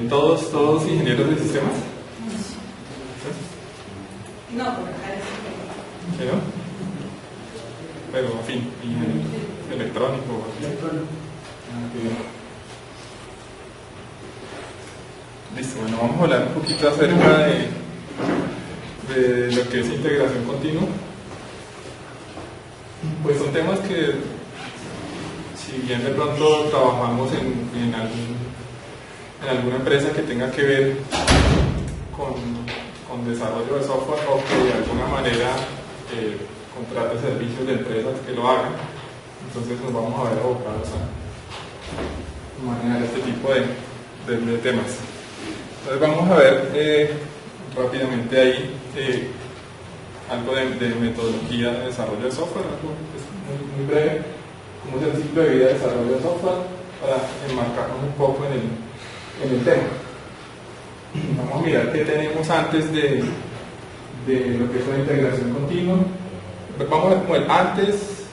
¿Todos ingenieros de sistemas? No, por acá es. ¿Sí, no? Pero, en fin, electrónico. Listo, bueno, vamos a hablar un poquito acerca de lo que es integración continua. Pues son temas que, si bien de pronto trabajamos en alguna empresa que tenga que ver con desarrollo de software o que de alguna manera contrate servicios de empresas que lo hagan, entonces nos vamos a ver abocados a manejar este tipo de temas. Entonces vamos a ver rápidamente ahí algo de metodología de desarrollo de software, algo que es muy breve, cómo es el ciclo de vida de desarrollo de software, para enmarcarnos un poco en el tema. Vamos a mirar qué tenemos antes de lo que es la integración continua. Vamos a ver como el antes,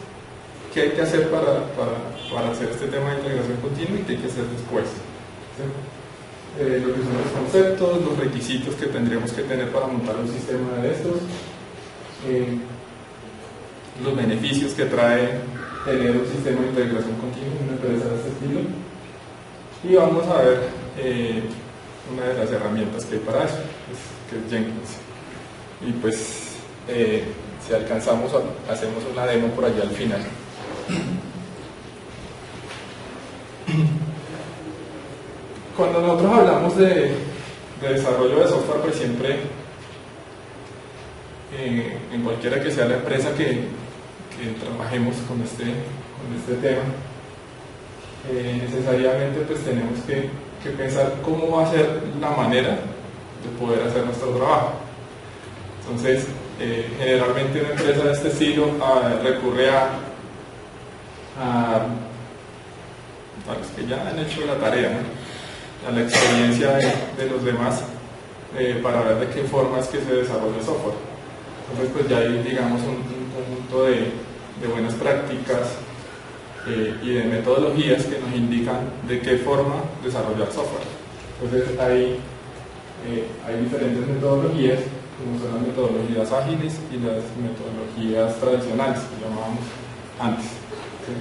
qué hay que hacer para hacer este tema de integración continua y qué hay que hacer después. ¿Sí? Lo que son los conceptos, los requisitos que tendríamos que tener para montar un sistema de estos, los beneficios que trae tener un sistema de integración continua en una empresa de este estilo, y vamos a ver una de las herramientas que hay para eso, que es Jenkins. Y pues si alcanzamos, hacemos una demo por allá al final. Cuando nosotros hablamos de desarrollo de software, pues siempre, en cualquiera que sea la empresa que trabajemos con este tema, necesariamente pues tenemos que pensar cómo va a ser la manera de poder hacer nuestro trabajo. Entonces, generalmente una empresa de este estilo recurre a los que ya han hecho la tarea, ¿no? A la experiencia de los demás para ver de qué forma es que se desarrolla el software. Entonces pues ya hay, digamos, un conjunto de buenas prácticas y de metodologías que nos indican de qué forma desarrollar software. Entonces hay diferentes metodologías, como son las metodologías ágiles y las metodologías tradicionales, que llamábamos antes. ¿Sí?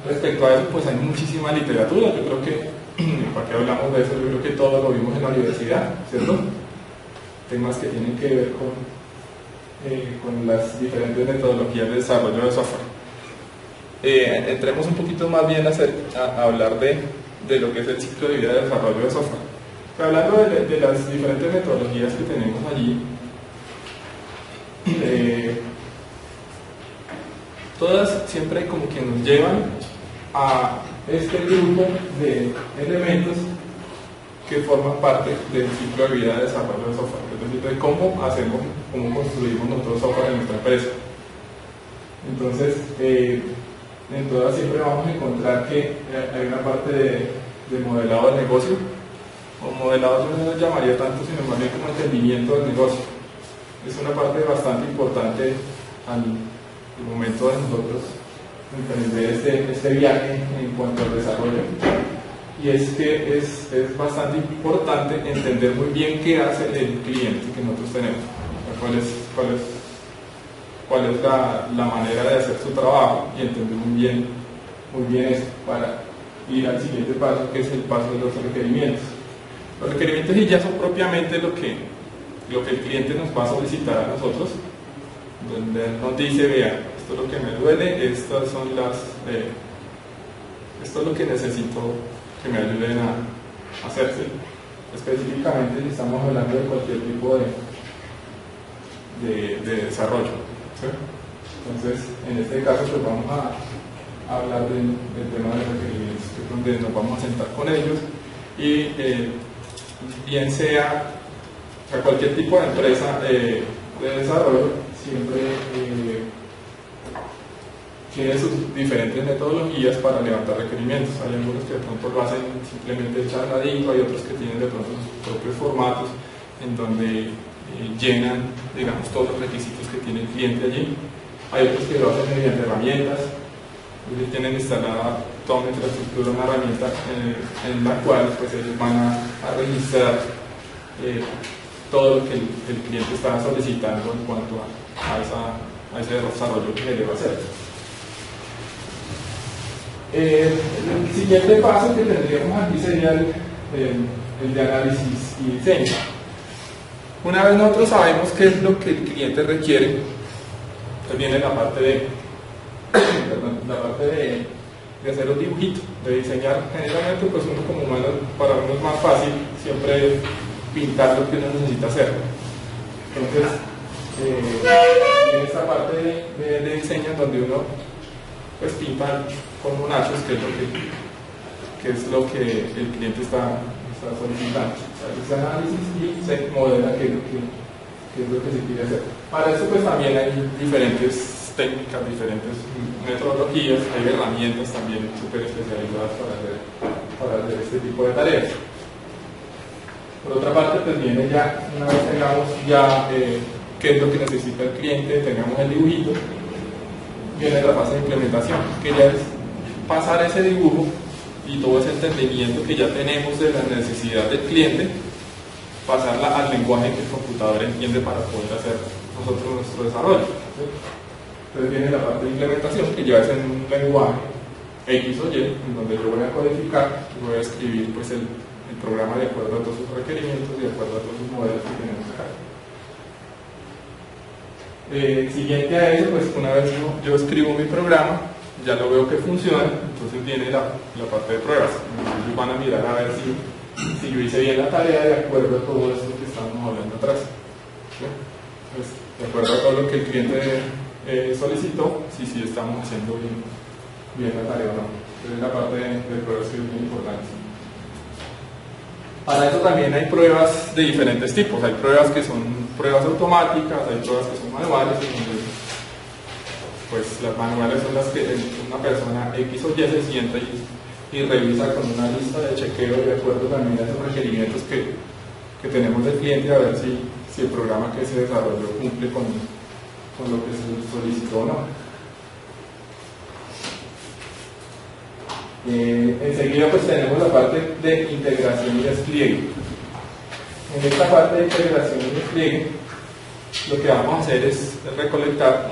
Respecto a eso, pues hay muchísima literatura. Yo creo que, ¿para qué hablamos de eso? Yo creo que todos lo vimos en la universidad, ¿cierto? Temas que tienen que ver con las metodologías de desarrollo de software. Entremos un poquito más bien a hablar de lo que es el ciclo de vida de desarrollo de software. Pero hablando de las diferentes metodologías que tenemos allí, todas siempre como que nos llevan a este grupo de elementos que forman parte del ciclo de vida de desarrollo de software, es decir, de cómo construimos nosotros software en nuestra empresa. Entonces, en todas siempre vamos a encontrar que hay una parte de modelado del negocio, o modelado yo no lo llamaría tanto, sino más bien como entendimiento del negocio. Es una parte bastante importante al momento de nosotros emprender este viaje en cuanto al desarrollo, y es que es bastante importante entender muy bien qué hace el cliente que nosotros tenemos, cuál es la manera de hacer su trabajo, y entender muy bien eso para ir al siguiente paso, que es el paso de los requerimientos. Los requerimientos ya son propiamente lo que el cliente nos va a solicitar a nosotros, donde nos dice, vea, esto es lo que me duele, esto es lo que necesito que me ayuden a hacerse. Específicamente si estamos hablando de cualquier tipo de desarrollo, ¿sí? Entonces, en este caso pues vamos a hablar del tema de los requerimientos, que es donde nos vamos a sentar con ellos, y bien sea cualquier tipo de empresa de desarrollo siempre tiene sus diferentes metodologías para levantar requerimientos. Hay algunos que de pronto lo hacen simplemente charladito, hay otros que tienen de pronto sus propios formatos en donde llenan, digamos, todos los requisitos que tiene el cliente allí. Hay otros que lo hacen mediante herramientas, tienen instalada toda una infraestructura, una herramienta en la cual pues ellos van a registrar todo lo que el cliente está solicitando en cuanto a ese desarrollo que le va a hacer. El siguiente paso que tendríamos aquí sería el de análisis y diseño. Una vez nosotros sabemos qué es lo que el cliente requiere, pues viene la parte de hacer un dibujito, de diseñar. Generalmente pues uno como humano, para uno es más fácil siempre pintar lo que uno necesita hacer. Entonces en esta parte de diseño donde uno pues pinta con monachos, que es lo que el cliente está solicitando. Ese análisis y se modela qué es lo que se quiere hacer. Para eso pues también hay diferentes técnicas, diferentes metodologías, hay herramientas también súper especializadas para hacer este tipo de tareas. Por otra parte, pues viene ya, una vez tengamos ya qué es lo que necesita el cliente, tengamos el dibujito, viene la fase de implementación, que ya es pasar ese dibujo y todo ese entendimiento que ya tenemos de la necesidad del cliente, pasarla al lenguaje que el computador entiende para poder hacer nosotros nuestro desarrollo. Entonces viene la parte de implementación, que ya es en un lenguaje X o Y, en donde yo voy a codificar y voy a escribir pues el programa de acuerdo a todos sus requerimientos y de acuerdo a todos sus modelos que tenemos acá. Siguiente a eso, pues una vez yo escribo mi programa, ya lo veo que funciona, entonces viene la parte de pruebas. Entonces van a mirar a ver si yo hice bien la tarea de acuerdo a todo esto que estábamos hablando atrás. ¿Sí? Pues, de acuerdo a todo lo que el cliente solicitó, si estamos haciendo bien la tarea o no. Entonces la parte de pruebas es muy importante. Para eso también hay pruebas de diferentes tipos. Hay pruebas que son pruebas automáticas, hay pruebas que son manuales. Pues las manuales son las que una persona X o Y se sienta y revisa con una lista de chequeo de acuerdo también a esos requerimientos que tenemos del cliente, a ver si el programa que se desarrolló cumple con lo que se solicitó o no. Enseguida pues tenemos la parte de integración y despliegue. En esta parte de integración y despliegue lo que vamos a hacer es recolectar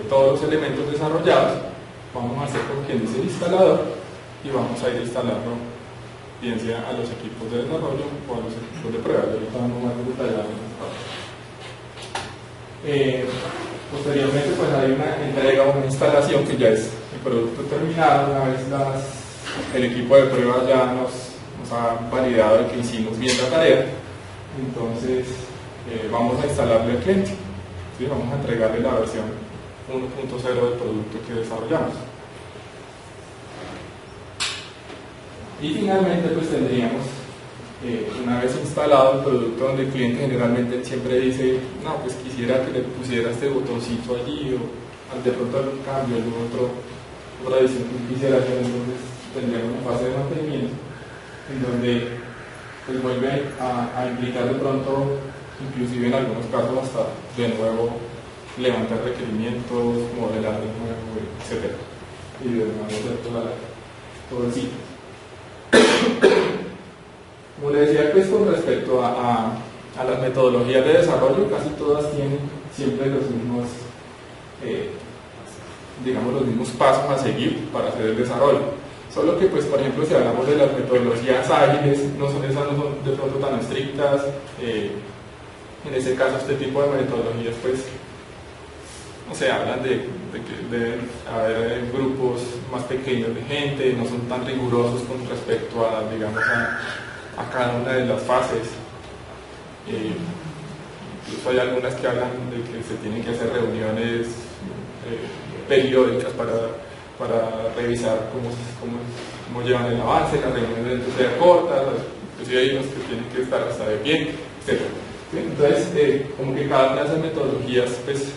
todos los elementos desarrollados, vamos a hacer como quien dice el instalador y vamos a ir instalando bien sea a los equipos de desarrollo o a los equipos de prueba. Yo ahorita vamos más detallado en esta parte. Posteriormente pues hay una entrega o una instalación que ya es el producto terminado. Una vez el equipo de prueba ya nos ha validado de que hicimos bien la tarea, entonces vamos a instalarle al cliente, ¿sí? Vamos a entregarle la versión 1.0 del producto que desarrollamos. Y finalmente pues tendríamos una vez instalado el producto, donde el cliente generalmente siempre dice, no, pues quisiera que le pusiera este botoncito allí, o de pronto algún cambio, otra edición que quisiera hacer. Entonces tendríamos una fase de mantenimiento en donde pues vuelve a implicar de pronto, inclusive en algunos casos hasta de nuevo levantar requerimientos, modelar de nuevo, etc. Y de nuevo hacer todo el sitio. Como les decía, pues con respecto a las metodologías de desarrollo, casi todas tienen siempre los mismos, digamos, los mismos pasos a seguir para hacer el desarrollo. Solo que, pues, por ejemplo, si hablamos de las metodologías ágiles, esas no son de pronto tan estrictas. En ese caso, este tipo de metodologías, pues, no sé, hablan de que deben haber grupos más pequeños de gente, no son tan rigurosos con respecto a, digamos, a cada una de las fases. Incluso hay algunas que hablan de que se tienen que hacer reuniones periódicas para revisar cómo llevan el avance, las reuniones deben ser cortas, inclusive hay unos que tienen que estar hasta de pie, etc. ¿Sí? Entonces, como que cada una de esas metodologías, pues,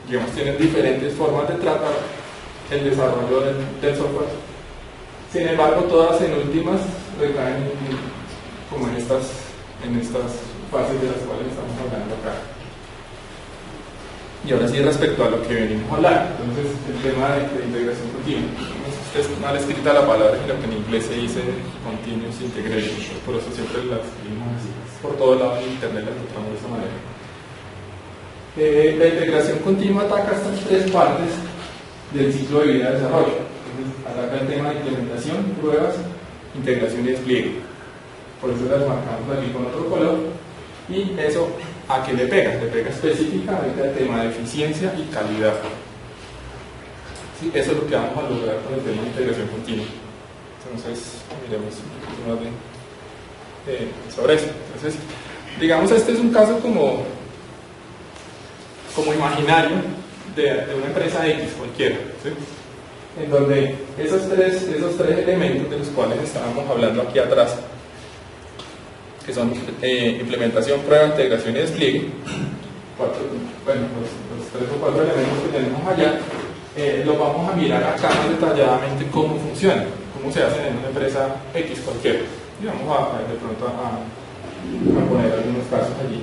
digamos, tienen diferentes formas de tratar el desarrollo del software. Sin embargo, todas en últimas recaen como en estas fases de las cuales estamos hablando acá. Y ahora sí, respecto a lo que venimos a hablar, entonces el tema de integración continua. es mal escrita la palabra, sino que en inglés se dice continuous integration, por eso siempre la escribimos así. Por todo lado en internet la encontramos de esa manera. La integración continua ataca estas tres partes del ciclo de vida de desarrollo. Entonces, ataca el tema de implementación, pruebas, integración y despliegue. Por eso las marcamos aquí con otro color. Y eso, ¿a qué le pega? Le pega específicamente al tema de eficiencia y calidad. Sí, eso es lo que vamos a lograr con el tema de integración continua. Entonces, miremos un poquito más sobre eso. Entonces, digamos, este es un caso como imaginario de una empresa X cualquiera, ¿sí? En donde esos tres elementos de los cuales estábamos hablando aquí atrás, que son implementación, prueba, integración y despliegue, los 3 o 4 elementos que tenemos allá, los vamos a mirar acá más detalladamente cómo funcionan, cómo se hacen en una empresa X cualquiera. Y vamos de pronto a poner algunos casos allí.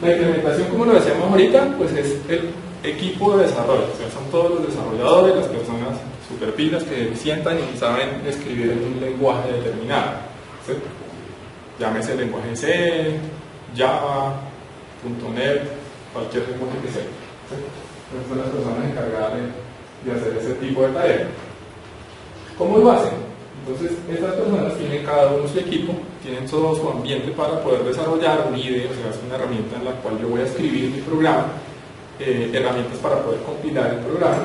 La implementación, como lo decíamos ahorita, pues es el equipo de desarrollo, o sea, son todos los desarrolladores, las personas superpilas que sientan y saben escribir en un lenguaje determinado, ¿sí? Llámese lenguaje C, Java, .NET, cualquier lenguaje que sea, ¿sí? Entonces son las personas encargadas de hacer ese tipo de tareas. ¿Cómo lo hacen? Entonces, estas personas tienen cada uno su equipo, tienen todo su ambiente para poder desarrollar un IDE, o sea, es una herramienta en la cual yo voy a escribir mi programa, herramientas para poder compilar el programa,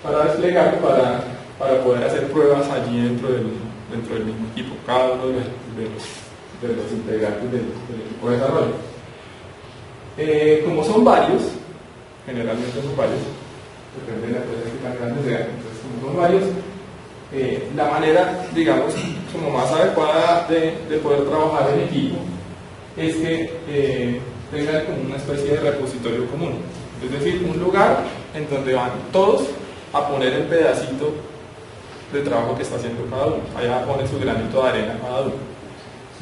para desplegarlo, para poder hacer pruebas allí dentro del mismo equipo, cada uno de los integrantes del equipo de desarrollo. Como son varios, generalmente son varios, depende de la empresa que tan grande sea, entonces como son varios, la manera, digamos, como más adecuada de poder trabajar en equipo es que tengan como una especie de repositorio común, es decir, un lugar en donde van todos a poner el pedacito de trabajo que está haciendo cada uno. Allá pone su granito de arena cada uno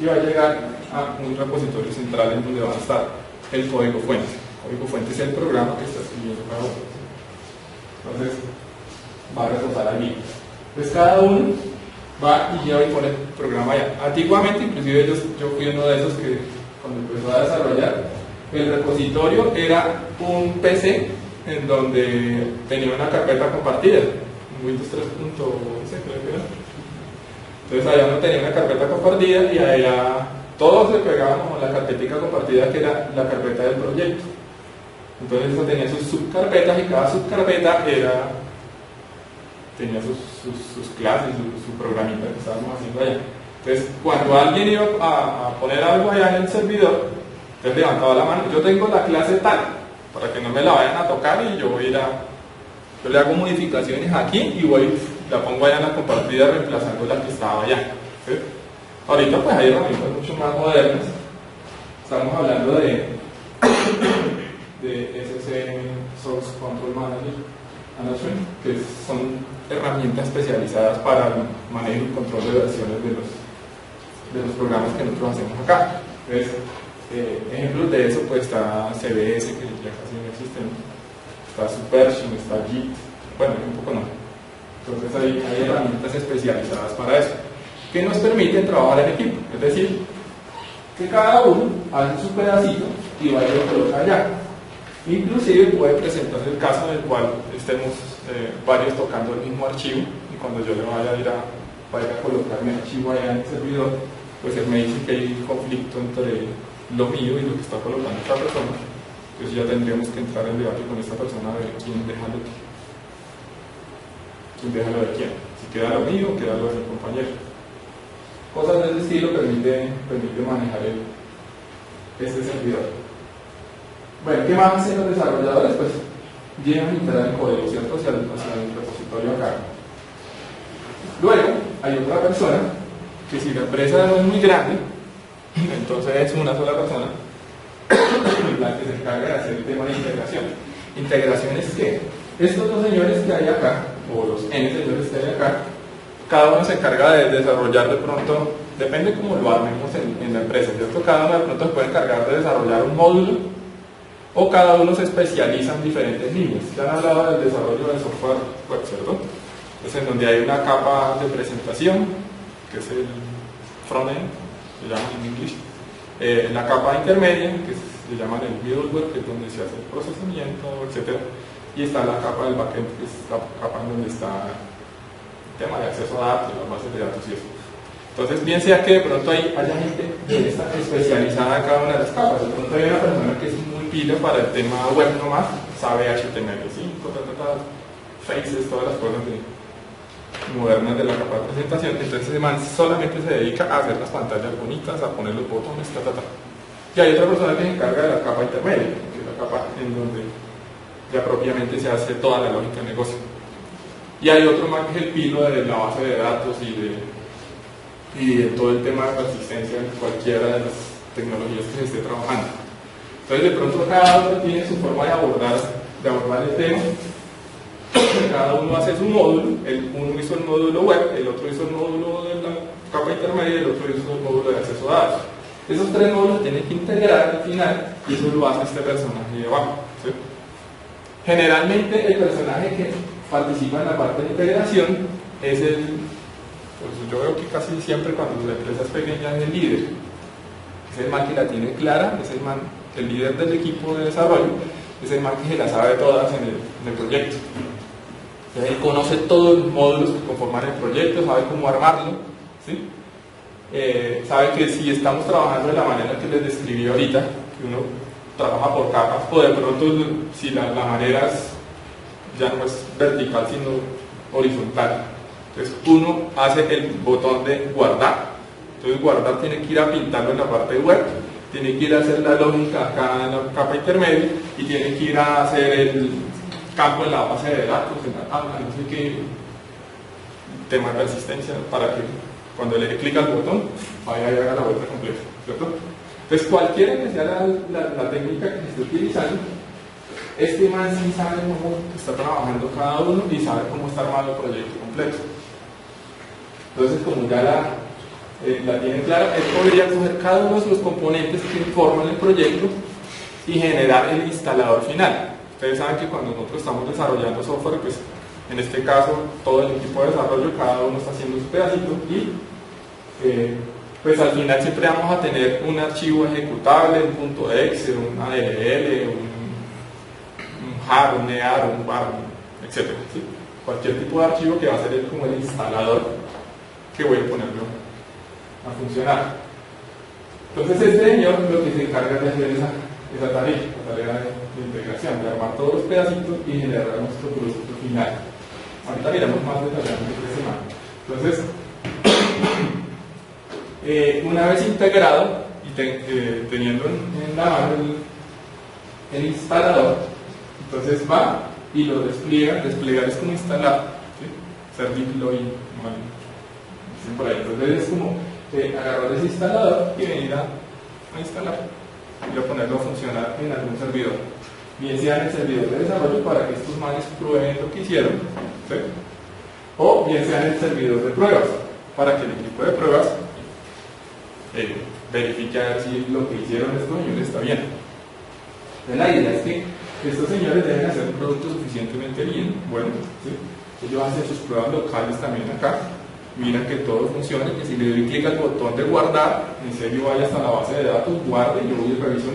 y va a llegar a un repositorio central en donde va a estar el código fuente. El código fuente es el programa que está escribiendo cada uno. Entonces va a reposar allí. Entonces cada uno va y lleva y pone el programa allá. Antiguamente, inclusive yo fui uno de esos que cuando empezó a desarrollar, el repositorio era un PC en donde tenía una carpeta compartida, Windows 3.11 creo que era. Entonces allá uno tenía una carpeta compartida y allá todos se pegábamos a la carpetica compartida que era la carpeta del proyecto. Entonces eso tenía sus subcarpetas y cada subcarpeta tenía sus clases, su programita que estábamos haciendo allá. Entonces cuando alguien iba a poner algo allá en el servidor, entonces levantaba la mano, yo tengo la clase tal, para que no me la vayan a tocar y yo le hago modificaciones aquí y la pongo allá en la compartida reemplazando la que estaba allá. ¿Sí? Ahorita pues hay herramientas mucho más modernas, estamos hablando de SC Source Control Management, que son herramientas especializadas para el manejo y control de versiones de los programas que nosotros hacemos acá. Entonces, ejemplos de eso pues está CBS, que ya casi no existen, está Subversion, está Git, bueno, un poco no. Entonces hay herramientas especializadas para eso, que nos permiten trabajar en equipo, es decir, que cada uno hace su pedacito y vaya y lo coloca allá. Inclusive puede presentar el caso en el cual estemos varios tocando el mismo archivo y cuando yo le vaya a colocar mi archivo allá en el servidor, pues él me dice que hay un conflicto entre lo mío y lo que está colocando esta persona. Entonces ya tendríamos que entrar en debate con esta persona a ver quién deja lo de quién, si queda lo mío o queda lo de mi compañero. Cosas de ese estilo permite manejar este servidor. Bueno, ¿qué más hacen los desarrolladores? Pues llegan y traen el código, ¿cierto? Hacia el repositorio acá. Luego hay otra persona que, si la empresa no es muy grande, entonces es una sola persona la que se encarga de hacer el tema de integración. ¿Integración es qué? Estos dos señores que hay acá, o los N señores que hay acá, cada uno se encarga de desarrollar de pronto, depende cómo lo armemos en la empresa, ¿cierto? Cada uno de pronto se puede encargar de desarrollar un módulo, o cada uno se especializa en diferentes líneas. Ya han hablado del desarrollo del software web, ¿cierto? donde hay una capa de presentación, que es el frontend, se llama en inglés, la capa intermedia, que se llama el middleware, que es donde se hace el procesamiento, etc. Y está la capa del backend, que es la capa en donde está el tema de acceso a datos, las bases de datos y eso. Entonces, bien sea que de pronto haya gente especializada en cada una de las capas. De pronto hay una persona que es muy pila para el tema web nomás, sabe HTML5, faces, todas las cosas modernas de la capa de presentación. Entonces, ese man solamente se dedica a hacer las pantallas bonitas, a poner los botones, Y hay otra persona que se encarga de la capa intermedia, que es la capa en donde ya propiamente se hace toda la lógica de negocio. Y hay otro más que es el pilo de la base de datos y de todo el tema de persistencia en cualquiera de las tecnologías que se esté trabajando. Entonces, de pronto cada uno tiene su forma de abordar el tema. Cada uno hace su módulo. Uno hizo el módulo web, el otro hizo el módulo de la capa intermedia y el otro hizo el módulo de acceso a datos. Esos tres módulos tienen que integrar al final y eso lo hace este personaje de abajo, ¿sí? Generalmente el personaje que participa en la parte de integración es pues yo veo que casi siempre cuando la empresa es pequeña es el líder. Es el man que la tiene clara, es el líder del equipo de desarrollo, es el man que se la sabe todas en el proyecto. Entonces, él conoce todos los módulos que conforman el proyecto, sabe cómo armarlo, ¿sí? Sabe que si estamos trabajando de la manera que les describí ahorita, que uno trabaja por capas, o de pronto si la manera ya no es vertical sino horizontal, entonces uno hace el botón de guardar. Entonces guardar tiene que ir a pintarlo en la parte web, tiene que ir a hacer la lógica acá en la capa intermedia y tiene que ir a hacer el campo en la base de datos, en la tabla, no sé qué, tema de persistencia, para que cuando le dé clic al botón vaya y haga la vuelta completa, ¿cierto? Entonces cualquiera que sea la técnica que se esté utilizando, este man sí sabe cómo está trabajando cada uno y sabe cómo está armado el proyecto completo. Entonces, como ya la tiene clara, él podría coger cada uno de los componentes que forman el proyecto y generar el instalador final. Ustedes saben que cuando nosotros estamos desarrollando software, pues en este caso todo el equipo de desarrollo, cada uno está haciendo su pedacito y pues al final siempre vamos a tener un archivo ejecutable, un .exe, un ADLL, un jar, un EAR, un bar, etc. ¿Sí? Cualquier tipo de archivo que va a ser como el instalador que voy a ponerlo a funcionar. Entonces este señor lo que se encarga de hacer esa tarea, la tarea de integración, de armar todos los pedacitos y generar nuestro producto final. Ahorita miramos más detalladamente ese mapa. Entonces, una vez integrado y teniendo en la mano el instalador, entonces va y lo despliega. Desplegar es como instalar, ¿sí? Hacer deploy, por ahí. Entonces es como agarrar ese instalador y venir a instalar y a ponerlo a funcionar en algún servidor, bien sea en el servidor de desarrollo para que estos manes prueben lo que hicieron, ¿sí? O bien sea en el servidor de pruebas para que el equipo de pruebas verifique a ver si lo que hicieron estos señores está bien. Entonces la idea es que estos señores deben hacer un producto suficientemente bien, bueno, ¿sí? Ellos hacen sus pruebas locales también acá, miran que todo funcione, que si le doy clic al botón de guardar, en serio vaya hasta la base de datos, guarde y yo voy y reviso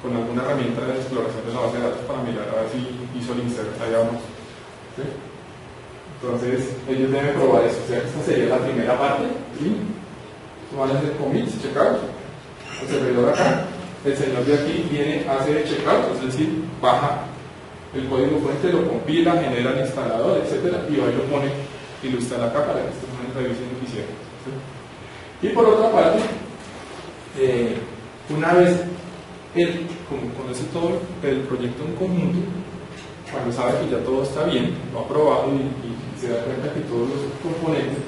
con alguna herramienta de exploración de la base de datos para mirar a ver si hizo el insert allá o no. ¿Sí? Entonces ellos deben probar eso, o sea, esta sería la primera parte, ¿sí? Van a hacer commits, checkout, el servidor acá, el señor de aquí viene, hace checkout, es decir, baja el código fuente, lo compila, genera el instalador, etcétera, y ahí lo pone y lo instala acá para que estos manes revisen lo que hicieron. ¿Sí? Y por otra parte, una vez él conoce todo el proyecto en conjunto, cuando sabe que ya todo está bien, lo ha probado y se da cuenta que todos los componentes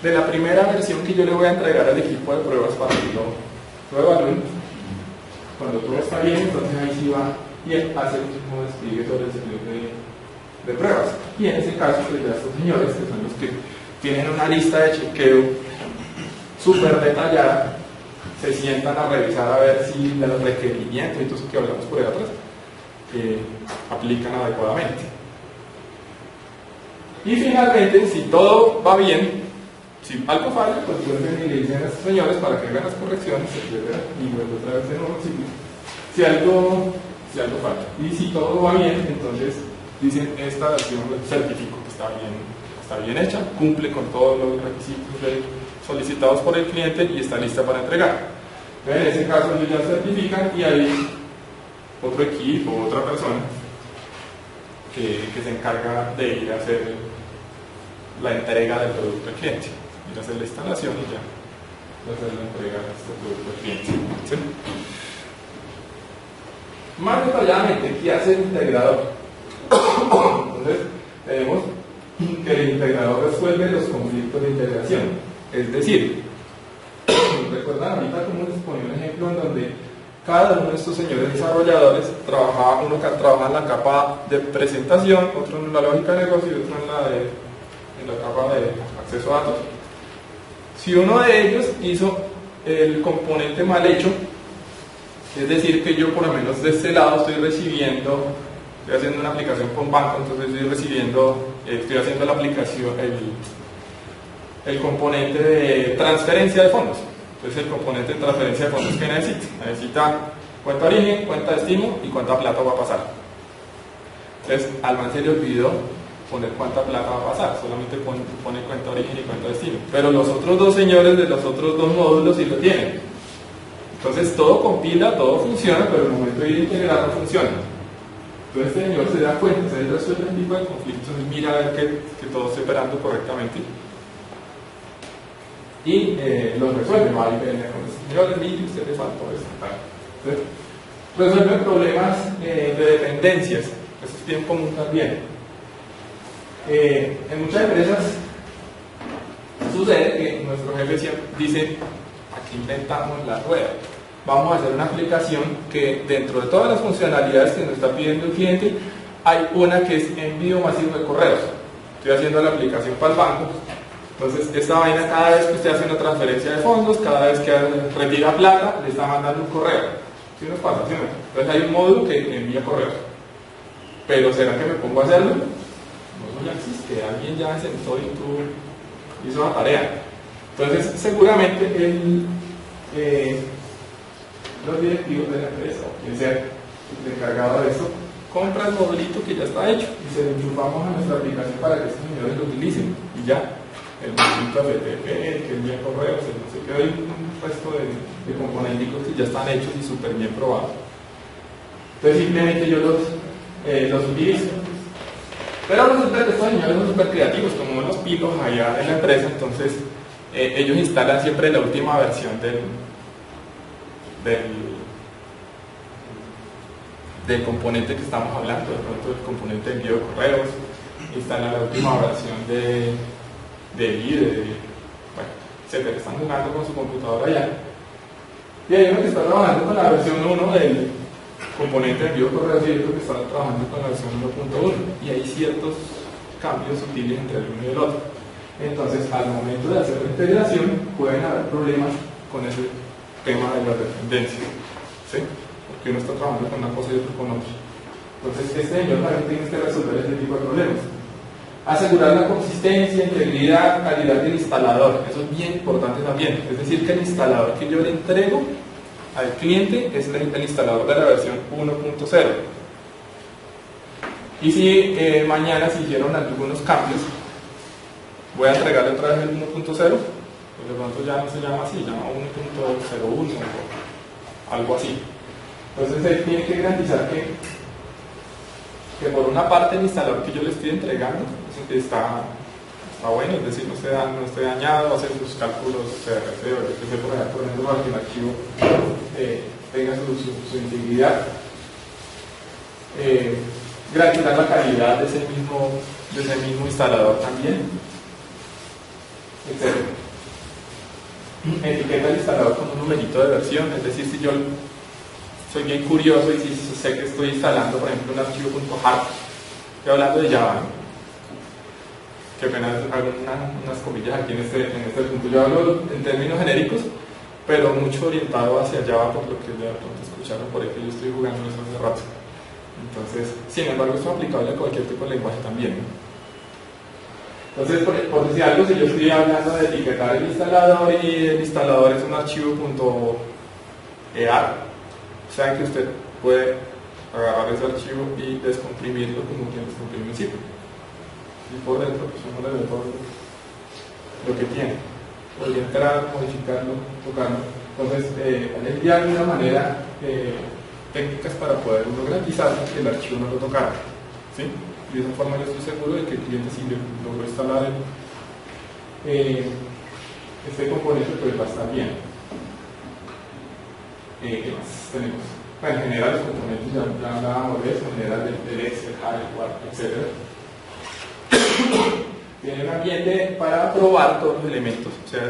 de la primera versión que yo le voy a entregar al equipo de pruebas para que lo evalúen, cuando todo está bien, entonces ahí sí va y él hace el mismo despliegue sobre el servidor de pruebas. Y en ese caso, pues ya estos señores, que son los que tienen una lista de chequeo súper detallada, se sientan a revisar a ver si los requerimientos y todo eso que hablamos por ahí atrás aplican adecuadamente. Y finalmente, si todo va bien, si algo falla, pues vuelven y le dicen a estos señores para que hagan las correcciones, etcétera, y vuelve otra vez de nuevo el ciclo. Si algo falla. Y si todo va bien, entonces dicen esta versión certifico que está bien hecha, cumple con todos los requisitos solicitados por el cliente y está lista para entregar. En ese caso ellos ya certifican y hay otro equipo, otra persona que se encarga de ir a hacer la entrega del producto al cliente, ir a hacer la instalación y ya hacer la entrega de este producto al cliente. ¿Sí? Más detalladamente, ¿qué hace el integrador? Entonces, tenemos que el integrador resuelve los conflictos de integración. Es decir, ¿recuerdan ahorita cómo les ponía un ejemplo en donde cada uno de estos señores desarrolladores trabajaba, uno trabajaba en la capa de presentación, otro en la lógica de negocio y otro en la capa de acceso a datos? Si uno de ellos hizo el componente mal hecho, es decir, que yo por lo menos de este lado estoy haciendo una aplicación con banco, entonces estoy haciendo la aplicación, el componente de transferencia de fondos. Entonces el componente de transferencia de fondos que necesita cuenta origen, cuenta destino y cuánta plata va a pasar. Entonces al man se le olvidó poner cuánta plata va a pasar, solamente pone cuenta origen y cuenta destino. Pero los otros dos señores de los otros dos módulos sí lo tienen. Entonces todo compila, todo funciona, pero el momento de ir a integrar no funciona. Entonces este señor se da cuenta, se resuelve el tipo de conflictos, mira a ver que todo esté operando correctamente y lo resuelve. Va y viene con el señor, mire, usted le faltó esto. Entonces resuelve problemas de dependencias, eso es bien común también. En muchas empresas sucede que nuestro jefe siempre dice: aquí inventamos la rueda. Vamos a hacer una aplicación que dentro de todas las funcionalidades que nos está pidiendo el cliente, hay una que es envío masivo de correos. Estoy haciendo la aplicación para el banco. Entonces, esta vaina, cada vez que usted hace una transferencia de fondos, cada vez que retira plata, le está mandando un correo. ¿Sí nos pasa? ¿Sí? Entonces, hay un módulo que envía correos. Pero, ¿será que me pongo a hacerlo? No, eso ya existe. Alguien ya se sentó y hizo la tarea. Entonces, seguramente los directivos de la empresa, o quien sea el encargado de eso, compra el modulito que ya está hecho y se lo enchufamos a nuestra aplicación para que estos señores lo utilicen. Y ya, el modulito FTP, que envía correos, no sé qué, hay un resto de componenticos que ya están hechos y súper bien probados. Entonces, simplemente yo los utilizo. Pero resulta que estos señores son súper creativos, como unos pilos allá en la empresa, entonces ellos instalan siempre la última versión del componente que estamos hablando, de pronto el componente de envío de correos, instalan la última versión de IDE, etcétera. Están jugando con su computadora allá. Y hay uno que está trabajando con la versión 1 del componente de envío de correos y otro que está trabajando con la versión 1.1. Y hay ciertos cambios sutiles entre el uno y el otro. Entonces, al momento de hacer la integración, pueden haber problemas con ese tema de las dependencias, ¿sí? Porque uno está trabajando con una cosa y otro con otra. Entonces, este señor también tiene que resolver este tipo de problemas. Asegurar la consistencia, integridad, calidad del instalador. Eso es bien importante también. Es decir, que el instalador que yo le entrego al cliente es el instalador de la versión 1.0. Y si mañana se hicieron algunos cambios, voy a entregarle otra vez el 1.0. Pues de pronto ya no se llama así, se llama 1.01 o algo así. Entonces él tiene que garantizar que por una parte el instalador que yo le estoy entregando está bueno, es decir, no esté dañado, hacer sus cálculos CRC o que se por ejemplo, para que el archivo tenga su integridad. Garantizar la calidad de ese mismo instalador también, etc. Etiqueta el instalador con un numerito de versión, es decir, si yo soy bien curioso y si sé que estoy instalando, por ejemplo, un archivo .jar, estoy hablando de Java, ¿no? Que apenas hago unas comillas aquí en este punto. Yo hablo en términos genéricos, pero mucho orientado hacia Java, por lo que ya pronto escucharon por ahí que yo estoy jugando eso hace rato. Entonces, sin embargo, esto es aplicable a cualquier tipo de lenguaje también, ¿no? Entonces, por decir algo, si yo estoy hablando de etiquetar el instalador y el instalador es un archivo .ear, saben que usted puede agarrar ese archivo y descomprimirlo como quien descomprime un zip. Y por dentro, pues uno le ve todo lo que tiene. Podría entrar, modificarlo, tocarlo. Entonces, hay de alguna manera técnicas para poder uno garantizar que el archivo no lo tocara, ¿sí? Y de esa forma yo estoy seguro de que el cliente, si logró instalar este componente, pues va a estar bien. ¿Qué más tenemos? Bueno, en general los componentes ya hablábamos de eso, en general del Excel, hardware, etc. Tiene un ambiente para probar todos los elementos, o sea,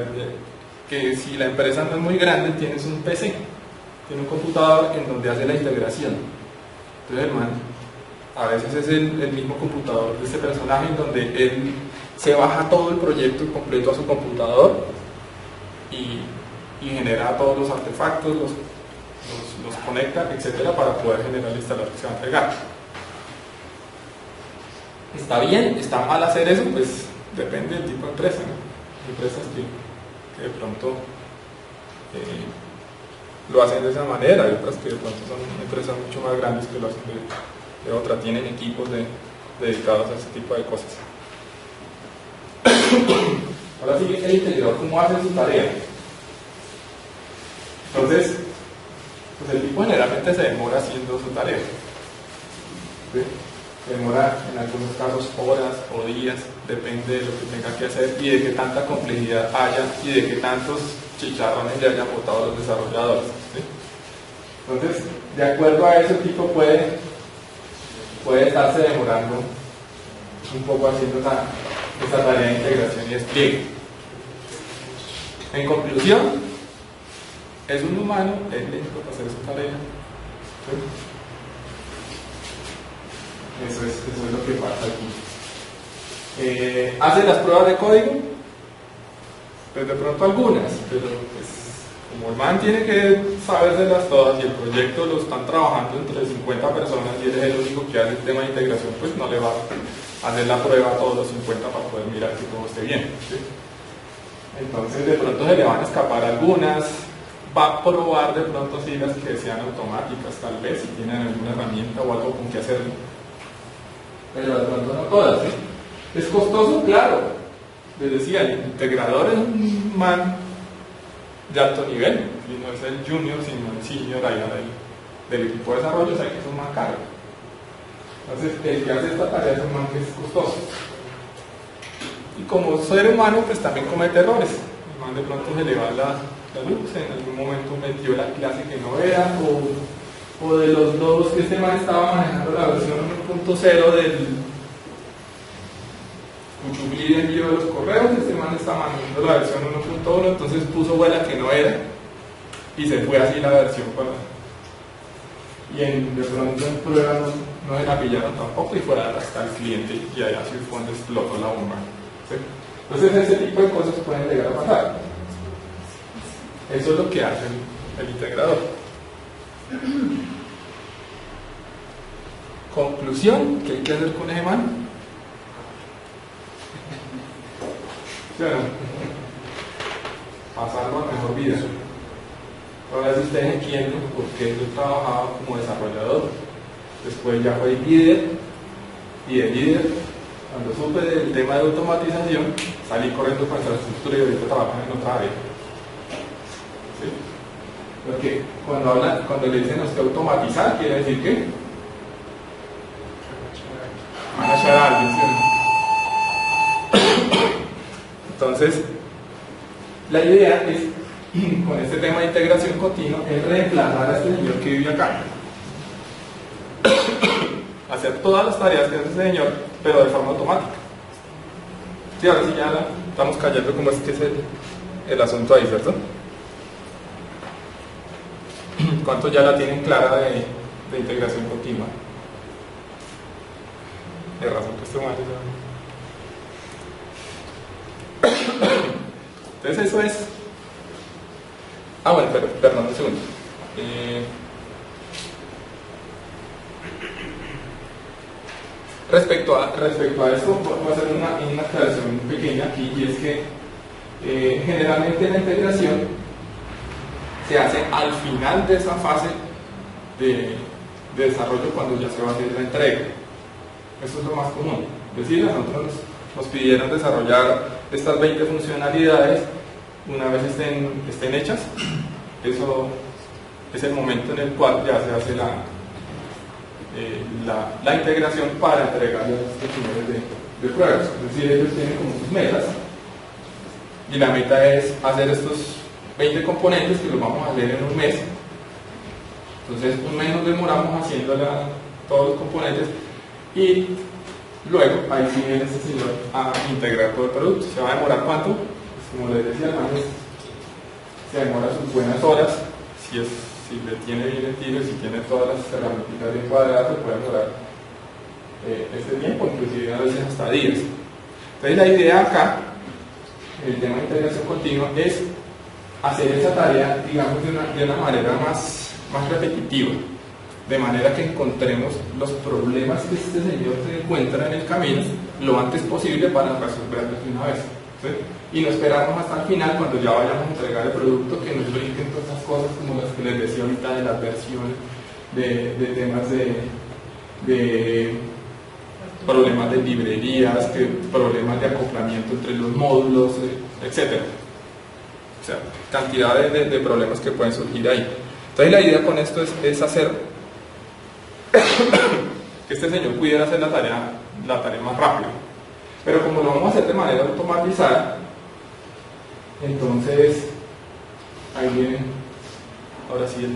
que si la empresa no es muy grande, tienes un PC, tiene un computador en donde hace la integración. Entonces, hermano, a veces es el mismo computador de este personaje en donde él se baja todo el proyecto completo a su computador y genera todos los artefactos, los conecta, etcétera, para poder generar el instalador que se va a entregar. ¿Está bien? ¿Está mal hacer eso? Pues depende del tipo de empresa, ¿no? Hay empresas que de pronto lo hacen de esa manera, hay otras que de pronto son empresas mucho más grandes que lo hacen de otra, tienen equipos dedicados a ese tipo de cosas. Ahora sigue el integrador, ¿cómo hace su tarea? Entonces, pues el tipo generalmente se demora haciendo su tarea, ¿sí? Se demora en algunos casos horas o días, depende de lo que tenga que hacer y de qué tanta complejidad haya y de qué tantos chicharrones le hayan botado los desarrolladores, ¿sí? Entonces, de acuerdo a eso, el tipo puede estarse demorando un poco haciendo esa tarea de integración y despliegue. En conclusión, es un humano, es lento para hacer su tarea, ¿sí? Eso es lo que pasa aquí. ¿Hace las pruebas de código? Pues de pronto algunas, pero pues como el man tiene que sabérselas todas y el proyecto lo están trabajando entre 50 personas y él es el único que hace el tema de integración, pues no le va a hacer la prueba a todos los 50 para poder mirar que todo esté bien, ¿sí? Entonces de pronto se le van a escapar algunas, va a probar de pronto si las que sean automáticas, tal vez, si tienen alguna herramienta o algo con que hacerlo, pero de pronto no todas, ¿sí? ¿Es costoso? Claro. Les decía, el integrador es un man de alto nivel, y no es el junior, sino el senior ahí del equipo de desarrollo, o sea que es un man caro. Entonces, el que hace esta tarea es un man que es costoso. Y como ser humano, pues también comete errores. El man de pronto se le va la luz, en algún momento metió la clase que no era, o de los nodos que este man estaba manejando la versión 1.0 del Cuchumí de envío de los correos, este man estaba manejando la versión 1.1, entonces puso vuela que no era y se fue así la versión y de pronto en prueba no se la pillaron tampoco y fuera hasta el cliente y ahí así fue donde explotó la bomba, ¿sí? Entonces ese tipo de cosas pueden llegar a pasar. Eso es lo que hace el integrador. Conclusión, ¿qué hay que hacer con ese man? Bueno, pasarlo a mejor vida. Ahora si ustedes entienden por qué yo trabajaba como desarrollador, después ya fui líder, y de líder, cuando supe del tema de automatización, salí corriendo para infraestructura y ahorita trabajo en otra área. ¿Sí? Porque cuando le dicen a usted automatizar, quiere decir que manachar a alguien, ¿sí? Entonces, la idea es, con este tema de integración continua, es reemplazar a este señor que vive acá. Hacer todas las tareas que hace ese señor, pero de forma automática. Sí, ahora sí ya estamos cayendo como es que es el asunto ahí, ¿cierto? ¿Cuántos ya la tienen clara de integración continua? De razón que esto mal. Entonces eso es. Bueno, perdón, un segundo. Respecto a esto, voy a hacer una aclaración pequeña aquí, y es que generalmente la integración se hace al final de esa fase de desarrollo, cuando ya se va a hacer la entrega. Eso es lo más común. Es decir, a nosotros nos pidieron desarrollar estas 20 funcionalidades. Una vez estén hechas, eso es el momento en el cual ya se hace la integración para entregar los niveles de pruebas. Es decir, ellos tienen como sus metas, y la meta es hacer estos 20 componentes que los vamos a hacer en un mes. Entonces, un mes nos demoramos haciendo todos los componentes, y luego ahí sí viene este señor a integrar todo el producto. ¿Se va a demorar cuánto? Pues, como les decía, se demora sus buenas horas. Si le tiene bien el tiro, si tiene todas las herramientas bien cuadradas, puede demorar este tiempo, inclusive a veces hasta días. Entonces, la idea acá, el tema de integración continua, es hacer esa tarea, digamos, de una manera más repetitiva, de manera que encontremos los problemas que este señor se encuentra en el camino lo antes posible para resolverlos de una vez, ¿sí? Y no esperarnos hasta el final, cuando ya vayamos a entregar el producto, que nos brinquen todas esas cosas como las que les decía ahorita, de las versiones, de temas de problemas de librerías, problemas de acoplamiento entre los módulos, etc. O sea, cantidad de problemas que pueden surgir ahí. Entonces, la idea con esto es hacer que este señor pudiera hacer la tarea más rápido. Pero como lo vamos a hacer de manera automatizada, entonces ahí viene ahora sí el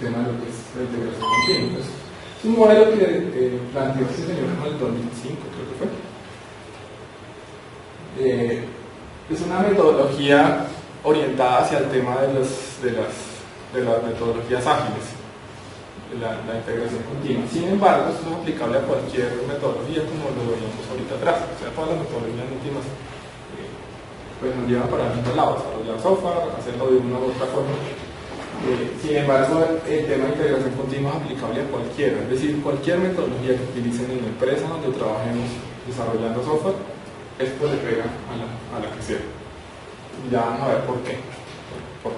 tema de lo que es la integración continua. Entonces, es un modelo que planteó este señor en el 2005, creo que fue. Es una metodología orientada hacia el tema de las metodologías ágiles, la integración continua. Sin embargo, esto es aplicable a cualquier metodología, como lo veíamos ahorita atrás. O sea, todas las metodologías últimas pues nos llevan para el mismo lado: desarrollar software, hacerlo de una u otra forma. Sin embargo, el tema de integración continua es aplicable a cualquiera. Es decir, cualquier metodología que utilicen en la empresa donde trabajemos desarrollando software, esto le pega a la que sea. Ya vamos a ver por qué. Por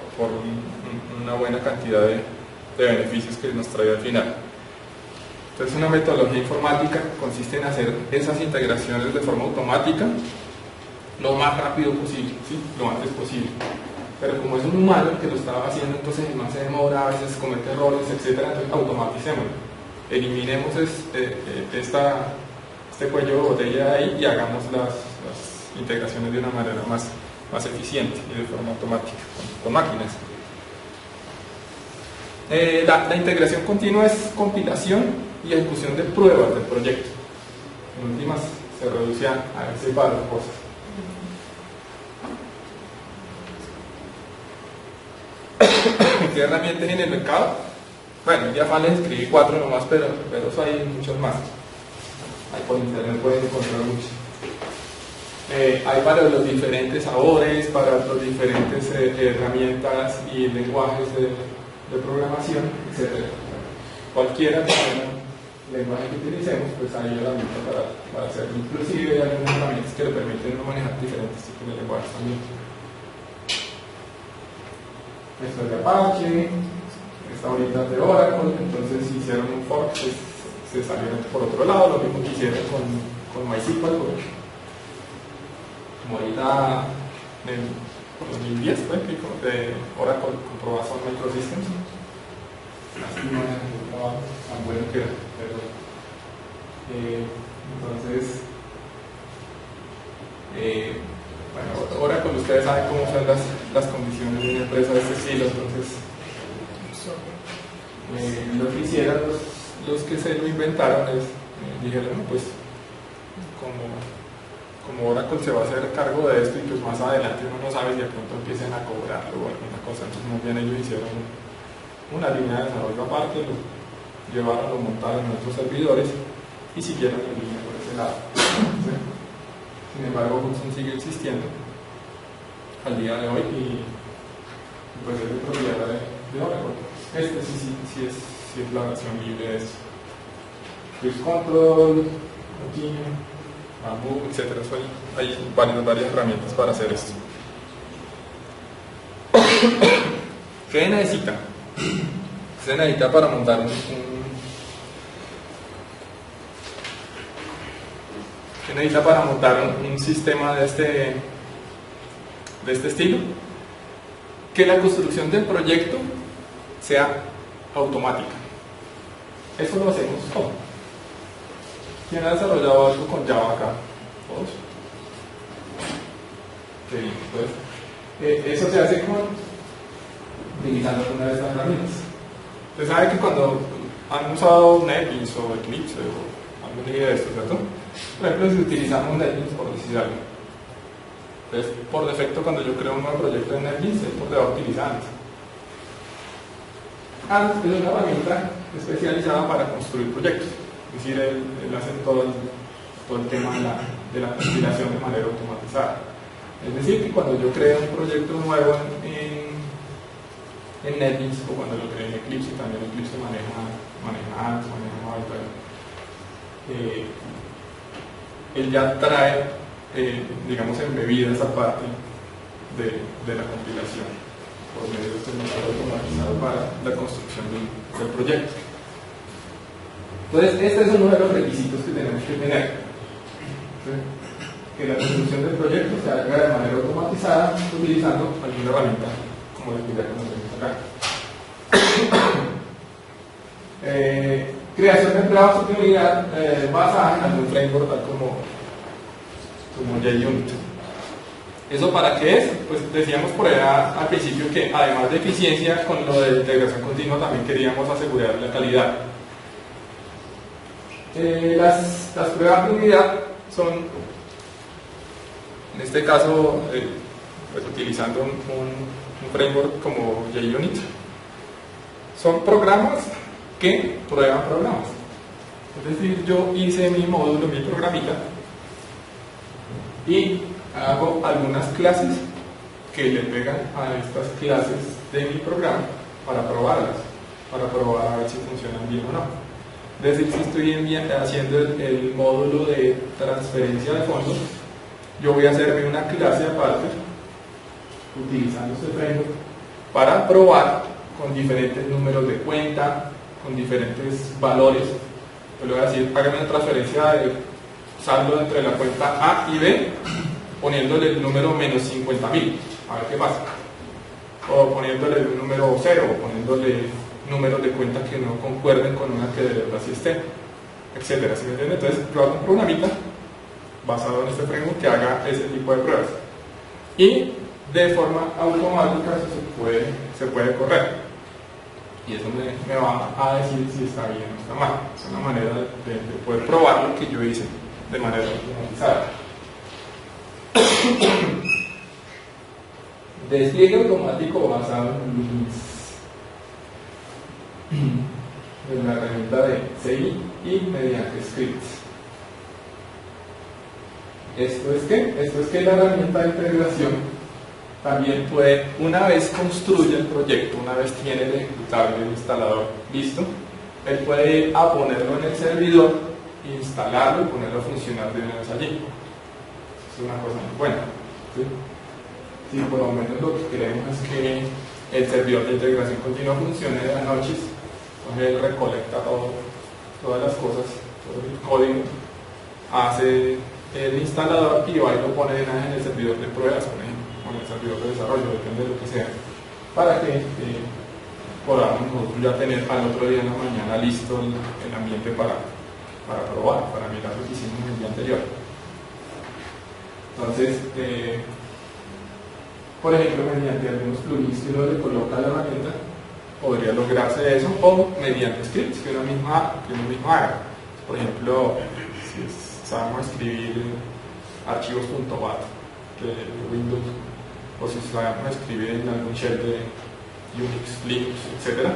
una buena cantidad de beneficios que nos trae al final. Entonces, una metodología informática consiste en hacer esas integraciones de forma automática lo más rápido posible, ¿sí? Lo antes posible. Pero como es un humano el que lo estaba haciendo, entonces no se demora, a veces comete errores, etc. Entonces, automaticémoslo. Eliminemos este cuello de botella de ahí y hagamos las integraciones de una manera más eficiente y de forma automática, con máquinas. La integración continua es compilación y ejecución de pruebas del proyecto. En últimas, se reduce a ese par de cosas. ¿Qué herramientas hay en el mercado? Bueno, ya les escribí 4 nomás, pero eso hay muchos más. Ahí por internet pueden encontrar muchos. Hay para los diferentes sabores, para las diferentes herramientas y lenguajes de programación, etc. Cualquiera que sea el lenguaje que utilicemos, pues hay herramientas para hacerlo. Inclusive hay algunas herramientas que le permiten manejar diferentes tipos de lenguajes también. Esto es de Apache, esta ahorita de Oracle. Entonces, si hicieron un fork, pues se salieron por otro lado. Lo mismo que hicieron con MySQL, como ahorita en el 2010 fue que de Oracle compró a Sun Microsystems. Así no es un trabajo tan bueno que era, pero entonces bueno, Oracle, ustedes saben cómo son las condiciones de una empresa de este estilo. Entonces lo que hicieron los que se lo inventaron es dijeron, no, pues como Oracle se va a hacer cargo de esto, y pues más adelante uno no sabe si de pronto empiecen a cobrarlo o alguna cosa. Entonces, muy bien, ellos hicieron una línea de desarrollo aparte, lo llevaron, lo montaron en otros servidores y siguieron la línea por ese lado. ¿Sí? Sin embargo, Hudson sigue existiendo al día de hoy, y pues es de propiedad de Oracle. Sí es la versión libre de esto. Cruise Control, Continuo, Bamboo, etc. Hay varias herramientas para hacer esto. ¿Qué necesita? Se necesita para montar ¿qué necesita para montar un sistema de este estilo? Que la construcción del proyecto sea automática. Eso lo hacemos todo. ¿Quién ha desarrollado algo con Java acá? ¿Todos? Qué bien, pues, eso se hace utilizando una de estas herramientas. Usted sabe que cuando han usado NetBeans o Eclipse o algo de esto, ¿cierto? Por ejemplo, si utilizamos NetBeans por decir algo. Entonces, por defecto, cuando yo creo un nuevo proyecto de NetBeans, es por debajo utilizar Ant. Ant es una herramienta especializada para construir proyectos. Es decir, él hace todo el tema de la compilación de manera automatizada. Es decir, que cuando yo creo un proyecto nuevo en NetBeans o cuando lo creo en Eclipse, también Eclipse maneja Ant, maneja Mobile, él ya trae, digamos, embebida esa parte de la compilación por medio de este motor automatizado para la construcción del proyecto. Entonces, este es uno de los requisitos que tenemos que tener. ¿Sí? Que la construcción del proyecto se haga de manera automatizada utilizando alguna herramienta como la que ya conocemos acá. Creación de empleados de unidad basada en algún framework tal como JUnit. ¿Eso para qué es? Pues decíamos por allá al principio que además de eficiencia, con lo de integración continua también queríamos asegurar la calidad. Las pruebas de unidad son, en este caso, pues utilizando un framework como JUnit, son programas que prueban programas. Es decir, yo hice mi módulo, mi programita, y hago algunas clases que le pegan a estas clases de mi programa para probarlas, para probar a ver si funcionan bien o no. Es decir, si estoy haciendo el módulo de transferencia de fondos, yo voy a hacerme una clase aparte utilizando este framework para probar con diferentes números de cuenta, con diferentes valores. Yo le voy a decir, hágame una transferencia de saldo entre la cuenta A y B, poniéndole el número menos 50.000, a ver qué pasa. O poniéndole el número 0, o poniéndole números de cuenta que no concuerden con una que de verdad sí esté, etcétera. ¿Sí me entiende? Entonces, yo hago un programita basado en este framework que haga ese tipo de pruebas. Y de forma automática se puede correr. Y eso me va a decir si está bien o está mal. Es una manera de poder probar lo que yo hice de manera automatizada. Despliegue automático basado en la herramienta de CI y mediante scripts. ¿Esto es qué? Esto es que la herramienta de integración también puede, una vez construye el proyecto, una vez tiene el ejecutable, el instalador listo, él puede ir a ponerlo en el servidor, instalarlo y ponerlo a funcionar de una vez allí. Es una cosa muy buena. ¿Sí? Si por lo menos lo que queremos es que el servidor de integración continua funcione de las noches, entonces él recolecta todas las cosas, todo el código, hace el instalador y va y lo pone en el servidor de pruebas, por ejemplo, o en el servidor de desarrollo, depende de lo que sea, para que podamos nosotros ya tener al otro día en la mañana listo el ambiente para probar, para mirar lo que hicimos el día anterior. Entonces, por ejemplo, mediante algunos plugins que uno le coloca a la herramienta, podría lograrse eso, o mediante scripts que uno mismo haga. Por ejemplo, si sabemos escribir archivos .bat de Windows, o si sabemos escribir en algún shell de Unix, Linux, etc.,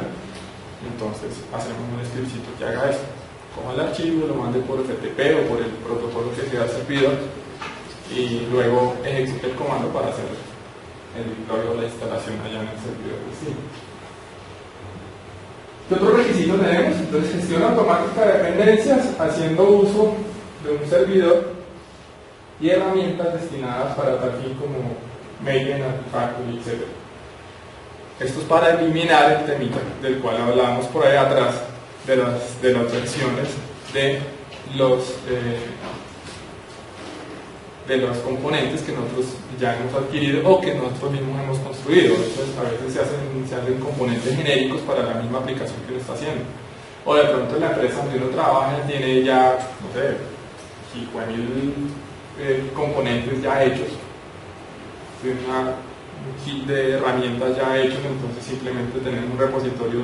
entonces hacemos un scriptcito que haga eso. Como el archivo, lo mande por FTP o por el protocolo que sea servidor, y luego ejecute el comando para hacer el deploy o la instalación allá en el servidor. Sí. ¿Qué otro requisito tenemos? Entonces, gestión automática de dependencias haciendo uso de un servidor y herramientas destinadas para tal fin como Maven, Artifactory, etc. Esto es para eliminar el temita del cual hablábamos por ahí atrás de las versiones de los componentes que nosotros ya hemos adquirido o que nosotros mismos hemos construido. Entonces, a veces se hacen componentes genéricos para la misma aplicación que uno está haciendo. O de pronto la empresa donde uno trabaja tiene ya, no sé, 5.000 componentes ya hechos, un kit de herramientas ya hechos, entonces simplemente tenemos un repositorio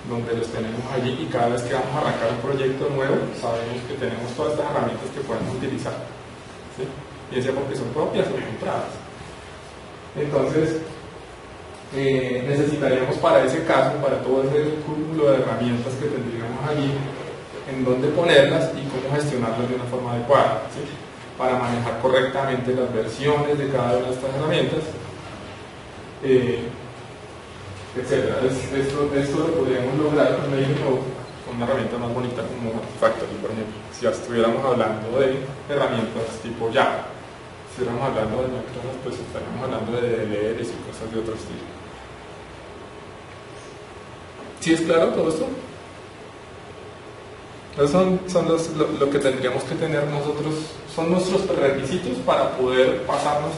donde los tenemos allí y cada vez que vamos a arrancar un proyecto nuevo sabemos que tenemos todas estas herramientas que podemos utilizar, ¿sí? Bien sea porque son propias o compradas. Entonces necesitaríamos para ese caso, para todo ese cúmulo de herramientas que tendríamos allí, en dónde ponerlas y cómo gestionarlas de una forma adecuada, ¿sí? Para manejar correctamente las versiones de cada una de estas herramientas, etcétera. Esto lo podríamos lograr con una herramienta más bonita como Artifactory, por ejemplo. Si ya estuviéramos hablando de herramientas tipo Java, si estuviéramos hablando de Microsoft, pues estaríamos hablando de DLLs y cosas de otro estilo. ¿Sí es claro todo esto? Esos son lo que tendríamos que tener nosotros, son nuestros requisitos para poder pasarnos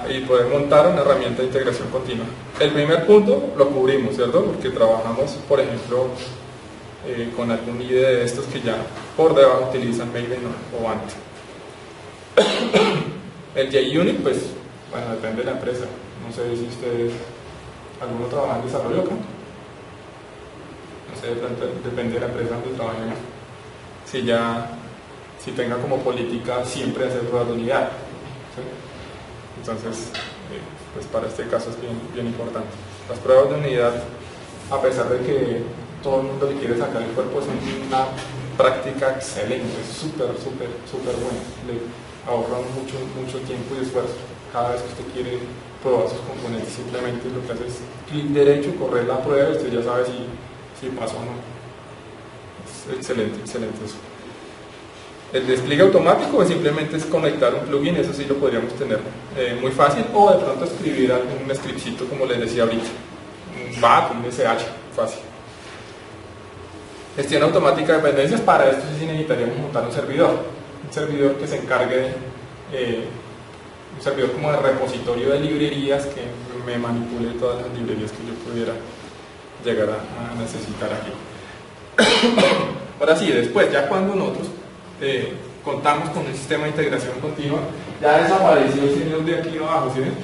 y poder montar una herramienta de integración continua. El primer punto lo cubrimos, ¿cierto? Porque trabajamos, por ejemplo, con algún IDE de estos que ya por debajo utilizan Maven o Ant. El JUnit, pues, bueno, depende de la empresa. No sé si ustedes, ¿alguno trabaja en desarrollo acá? No sé, depende de la empresa donde trabajen. Si tenga como política siempre hacer pruebas de unidad, ¿sí? Entonces, pues para este caso es bien importante. Las pruebas de unidad, a pesar de que todo el mundo le quiere sacar el cuerpo, es una práctica excelente, súper buena. Le ahorra mucho tiempo y esfuerzo. Cada vez que usted quiere probar sus componentes, simplemente lo que hace es clic derecho, correr la prueba y usted ya sabe si pasó o no. Es excelente eso. El despliegue automático simplemente es conectar un plugin, eso sí lo podríamos tener muy fácil, o de pronto escribir algún scriptcito como les decía ahorita, un BAT, un SH, fácil. Gestión automática de dependencias, para esto sí necesitaríamos montar un servidor que se encargue un servidor como de repositorio de librerías que me manipule todas las librerías que yo pudiera llegar a necesitar aquí. Ahora sí, después, ya cuando nosotros contamos con un sistema de integración continua, ya desapareció el señor de aquí abajo, ¿sí ven?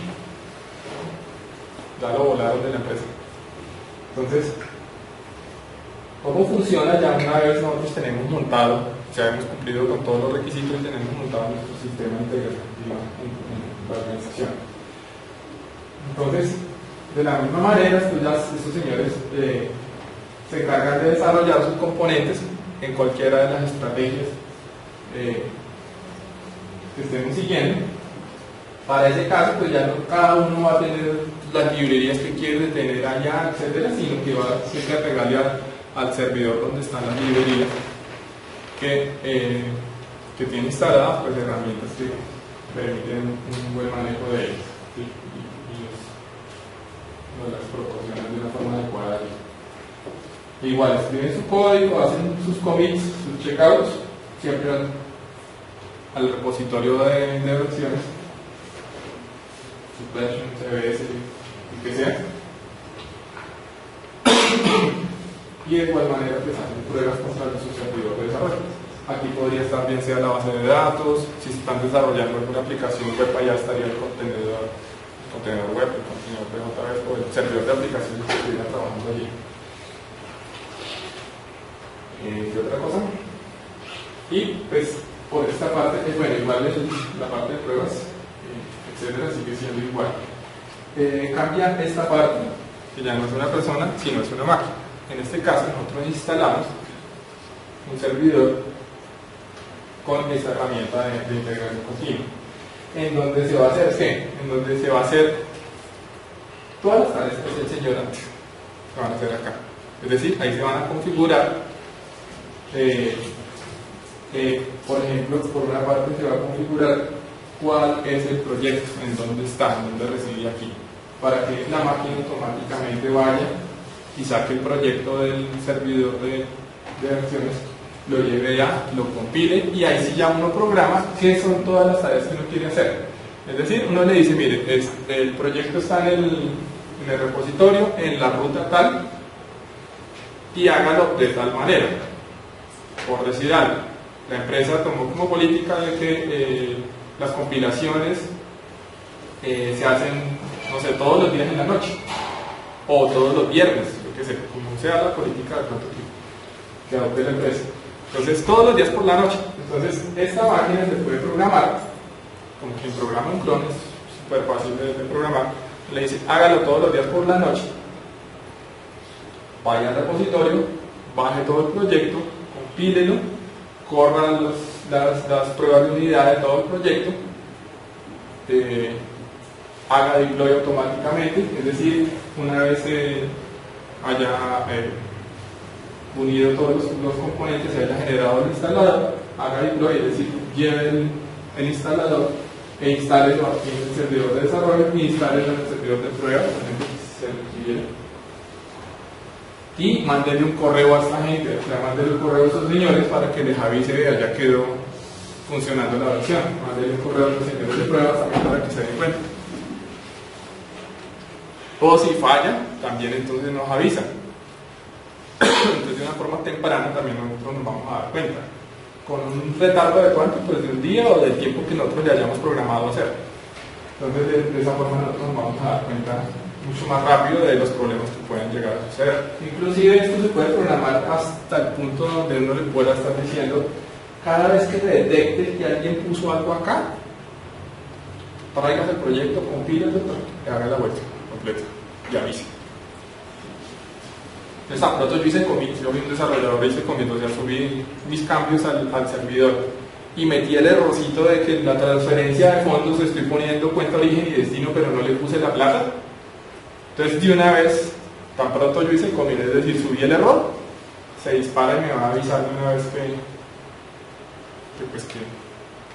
Ya lo volaron de la empresa. Entonces, ¿cómo funciona? Ya una vez nosotros tenemos montado, ya hemos cumplido con todos los requisitos y tenemos montado nuestro sistema de integración continua en la organización. Entonces, de la misma manera, estos señores se encargan de desarrollar sus componentes en cualquiera de las estrategias que estemos siguiendo. Para ese caso, pues ya no cada uno va a tener las librerías que quiere tener allá, etcétera, sino que va siempre a pegarle al servidor donde están las librerías que tiene instaladas, pues herramientas que permiten un buen manejo de ellas, ¿sí? y las proporcionan de una forma adecuada. Igual, escriben su código, hacen sus commits, sus checkouts, siempre al repositorio de versiones, su version, CBS, el que sea. Y de igual manera pues hacen pruebas contra su servidor de desarrollo. Aquí podría estar bien sea la base de datos, si están desarrollando alguna aplicación web, allá estaría el contenedor web, el contenedor PJS o el servidor de aplicaciones que estuviera trabajando allí. ¿Qué otra cosa? Y pues por esta parte, bueno, igual la parte de pruebas, etcétera, sigue siendo igual. Cambia esta parte, que ya no es una persona, sino es una máquina. En este caso, nosotros instalamos un servidor con esta herramienta de integración continua, en donde se va a hacer ¿qué? En donde se va a hacer todas las tareas que hace el señor antes, se van a hacer acá. Es decir, ahí se van a configurar por ejemplo, por una parte se va a configurar cuál es el proyecto, en dónde está, en dónde reside aquí, para que la máquina automáticamente vaya y saque el proyecto del servidor de versiones, lo lleve ya, lo compile y ahí sí ya uno programa qué son todas las tareas que uno quiere hacer. Es decir, uno le dice, mire, el proyecto está en el repositorio, en la ruta tal, y hágalo de tal manera. Por decir algo, la empresa tomó como política de que las compilaciones se hacen, no sé, todos los días en la noche, o todos los viernes, lo que sea, como sea la política de pronto que adopte la empresa. Entonces, todos los días por la noche. Entonces, esta máquina se puede programar, como quien programa un clon, es súper fácil de programar. Le dice, hágalo todos los días por la noche, vaya al repositorio, baje todo el proyecto, compílelo, corra las pruebas de unidad de todo el proyecto, haga deploy automáticamente, es decir, una vez haya unido todos los componentes, se haya generado el instalador, haga deploy, es decir, lleve el instalador e instálelo aquí en el servidor de desarrollo y instálelo en el servidor de prueba, por ejemplo, si se requiere. Y mándenle un correo a esta gente, o sea, mándenle un correo a esos señores para que les avise de ya quedó funcionando la versión. Mándenle un correo a los señores de pruebas también para que se den cuenta. O si falla, también entonces nos avisan. Entonces de una forma temprana también nosotros nos vamos a dar cuenta. Con un retardo de cuánto, pues de un día o del tiempo que nosotros le hayamos programado hacer. Entonces de esa forma nosotros nos vamos a dar cuenta mucho más rápido de los problemas que pueden llegar a suceder. Inclusive esto se puede programar hasta el punto donde uno le pueda estar diciendo, cada vez que se detecte que alguien puso algo acá, traigas el proyecto, compílalo y haga la vuelta completa y avise. Entonces, tan pronto yo hice commit, yo vi un desarrollador hice commit, o sea, subí mis cambios al servidor y metí el errorcito de que en la transferencia de fondos estoy poniendo cuenta origen y destino, pero no le puse la plata. Entonces, de una vez, tan pronto yo hice el commit, es decir, subí el error, se dispara y me va a avisar de una vez que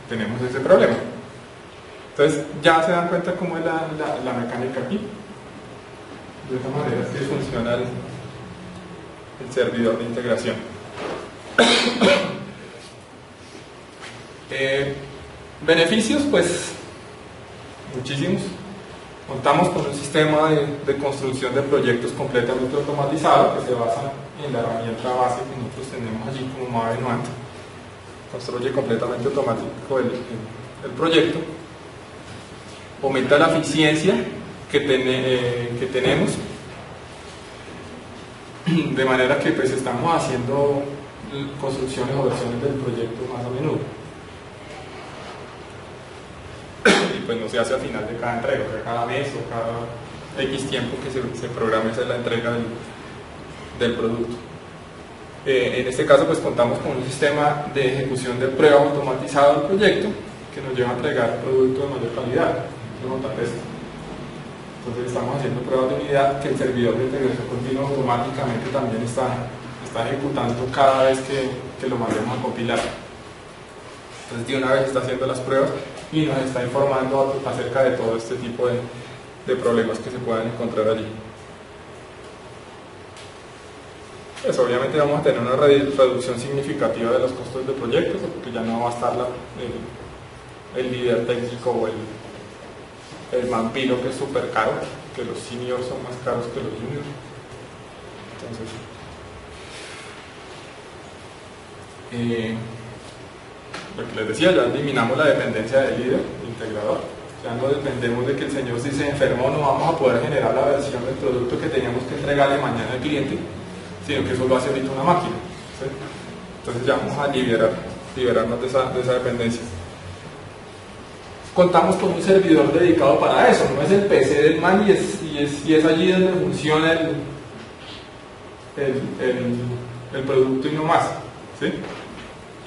tenemos ese problema. Entonces, ya se dan cuenta cómo es la mecánica aquí. De esta manera es que funciona el servidor de integración. Beneficios, pues, muchísimos. Contamos con un sistema de construcción de proyectos completamente automatizado que se basa en la herramienta base que nosotros tenemos allí como Maven Nuant. Construye completamente automático el proyecto. Aumenta la eficiencia que tenemos, de manera que pues estamos haciendo construcciones o versiones del proyecto más a menudo. Y pues no se hace al final de cada entrega, o sea, cada mes o cada X tiempo que se programe esa es la entrega del producto. En este caso pues contamos con un sistema de ejecución de prueba automatizado del proyecto que nos lleva a entregar producto de mayor calidad. Entonces estamos haciendo pruebas de unidad que el servidor de integración continua automáticamente también está ejecutando cada vez que lo mandemos a compilar. Entonces de una vez está haciendo las pruebas y nos está informando acerca de todo este tipo de problemas que se puedan encontrar allí. Pues obviamente vamos a tener una reducción significativa de los costos de proyectos, porque ya no va a estar el líder técnico o el vampiro, que es súper caro, que los seniors son más caros que los juniors. Entonces, lo que les decía, ya eliminamos la dependencia del líder, del integrador. Ya no dependemos de que el señor, si se enfermó, no vamos a poder generar la versión del producto que teníamos que entregarle mañana al cliente, sino que eso lo hace ahorita una máquina, ¿sí? Entonces ya vamos a liberarnos de esa dependencia. Contamos con un servidor dedicado para eso, no es el PC del man y es allí donde funciona el producto y no más, ¿sí?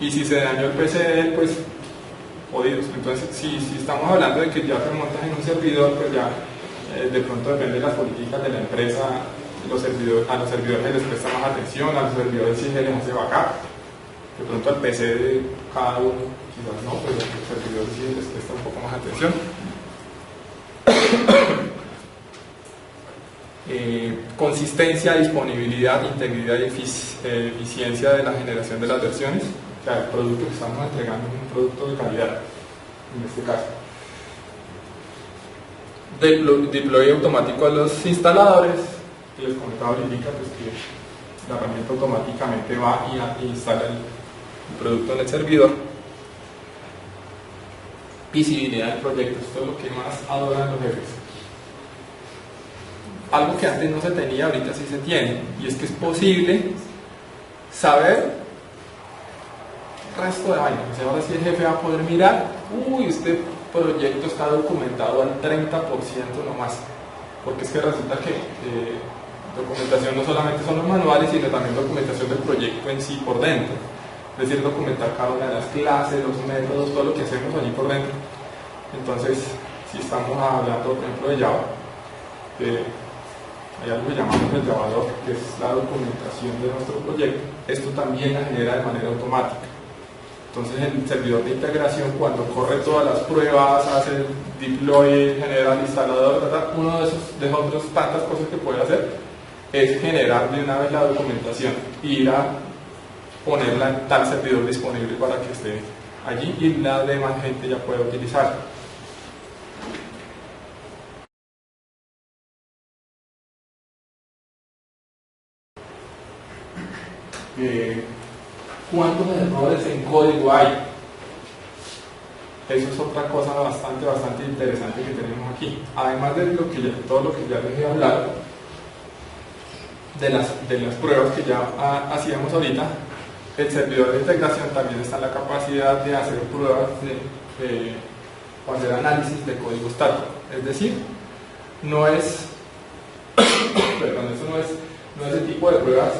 Y si se dañó el PC de él, pues jodidos. Entonces, si estamos hablando de que ya te montas en un servidor, pues ya de pronto depende de las políticas de la empresa, a los servidores se les presta más atención, a los servidores sí se les hace backup, De pronto al PC de cada uno, quizás no, pero el servidor sí les presta un poco más atención. Consistencia, disponibilidad, integridad y eficiencia de la generación de las versiones. O sea, el producto que estamos entregando es un producto de calidad, en este caso. Deploy automático a los instaladores, que les comentaba ahorita, pues que la herramienta automáticamente va y instala el producto en el servidor. Visibilidad del proyecto, esto es lo que más adoran los jefes. Algo que antes no se tenía, ahorita sí se tiene, y es que es posible saber el resto de vainas. O sea, ahora sí el jefe va a poder mirar, uy, este proyecto está documentado al 30% nomás, porque es que resulta que documentación no solamente son los manuales, sino también documentación del proyecto en sí por dentro, es decir, documentar cada una de las clases, los métodos, todo lo que hacemos allí por dentro. Entonces, si estamos hablando, por ejemplo, de Java, hay algo que llamamos el Javador, que es la documentación de nuestro proyecto. Esto también la genera de manera automática. Entonces el servidor de integración, cuando corre todas las pruebas, hace el deploy, genera el instalador, ¿verdad? Uno de otras tantas cosas que puede hacer es generar de una vez la documentación y ir a ponerla en tal servidor disponible para que esté allí y la demás gente ya pueda utilizarla. ¿Cuántos errores en código hay? Eso es otra cosa bastante interesante que tenemos aquí. Además de todo lo que ya les he hablado, de las pruebas que ya hacíamos ahorita, el servidor de integración también está en la capacidad de hacer pruebas o hacer análisis de código estático. Es decir, no es el tipo de pruebas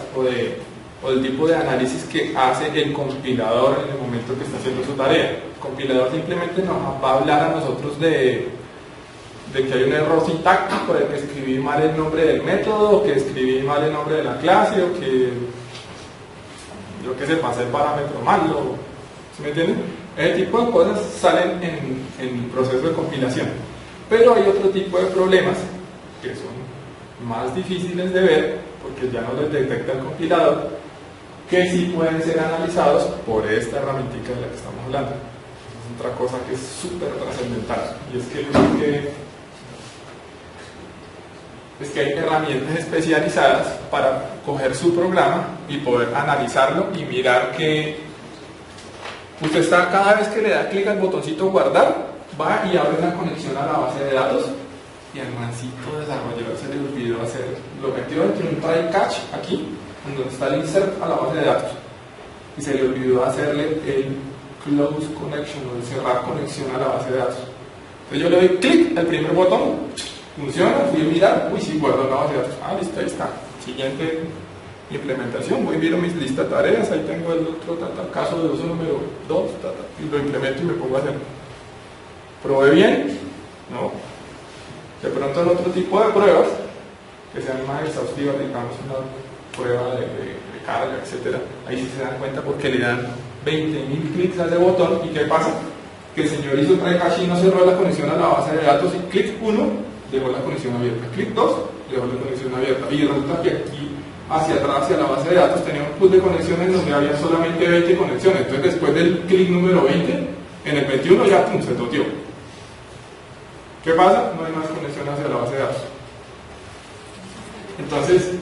o el tipo de análisis que hace el compilador en el momento que está haciendo su tarea. El compilador simplemente nos va a hablar a nosotros de que hay un error sintáctico, de que escribí mal el nombre del método, o que escribí mal el nombre de la clase, o que yo que sé, pasé el parámetro mal, ¿sí me entienden? Ese tipo de cosas salen en el proceso de compilación. Pero hay otro tipo de problemas que son más difíciles de ver, porque ya no les detecta el compilador, que sí pueden ser analizados por esta herramienta de la que estamos hablando. Es otra cosa que es súper trascendental, y es que hay herramientas especializadas para coger su programa y poder analizarlo y mirar que usted está, cada vez que le da clic al botoncito guardar, va y abre una conexión a la base de datos, y al mancito desarrollador se le olvidó hacer, lo metió dentro de un try catch aquí, donde está el insert a la base de datos, y se le olvidó hacerle el close connection o el cerrar conexión a la base de datos. Entonces yo le doy clic al primer botón, funciona, fui a mirar, uy sí, guardo la base de datos, listo, ahí está. Siguiente implementación, voy y miro mis listas de tareas, ahí tengo el otro caso de uso número 2, y lo implemento y me pongo a hacer. ¿Probé bien? No. De pronto en otro tipo de pruebas que sean más exhaustivas, digamos una prueba de carga, etcétera, ahí sí se dan cuenta porque le dan 20.000 clics a ese botón. ¿Y qué pasa? Que el señor hizo try catch y no cerró la conexión a la base de datos, y clic 1 dejó la conexión abierta, clic 2 dejó la conexión abierta, y resulta que aquí hacia atrás, hacia la base de datos, tenía un pool de conexiones donde había solamente 20 conexiones. Entonces después del clic número 20, en el 21 ya pum, se toteó. ¿Qué pasa? No hay más conexión hacia la base de datos. Entonces,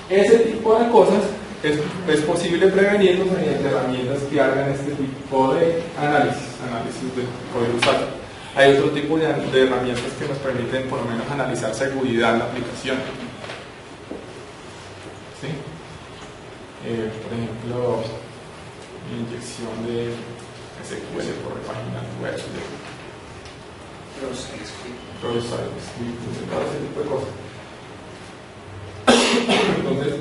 ese tipo de cosas es posible prevenirlos mediante herramientas que hagan este tipo de análisis del código estático. Hay otro tipo de herramientas que nos permiten por lo menos analizar seguridad en la aplicación. ¿Sí? Por ejemplo, inyección de SQL por páginas web, todo ese tipo de cosas. Entonces,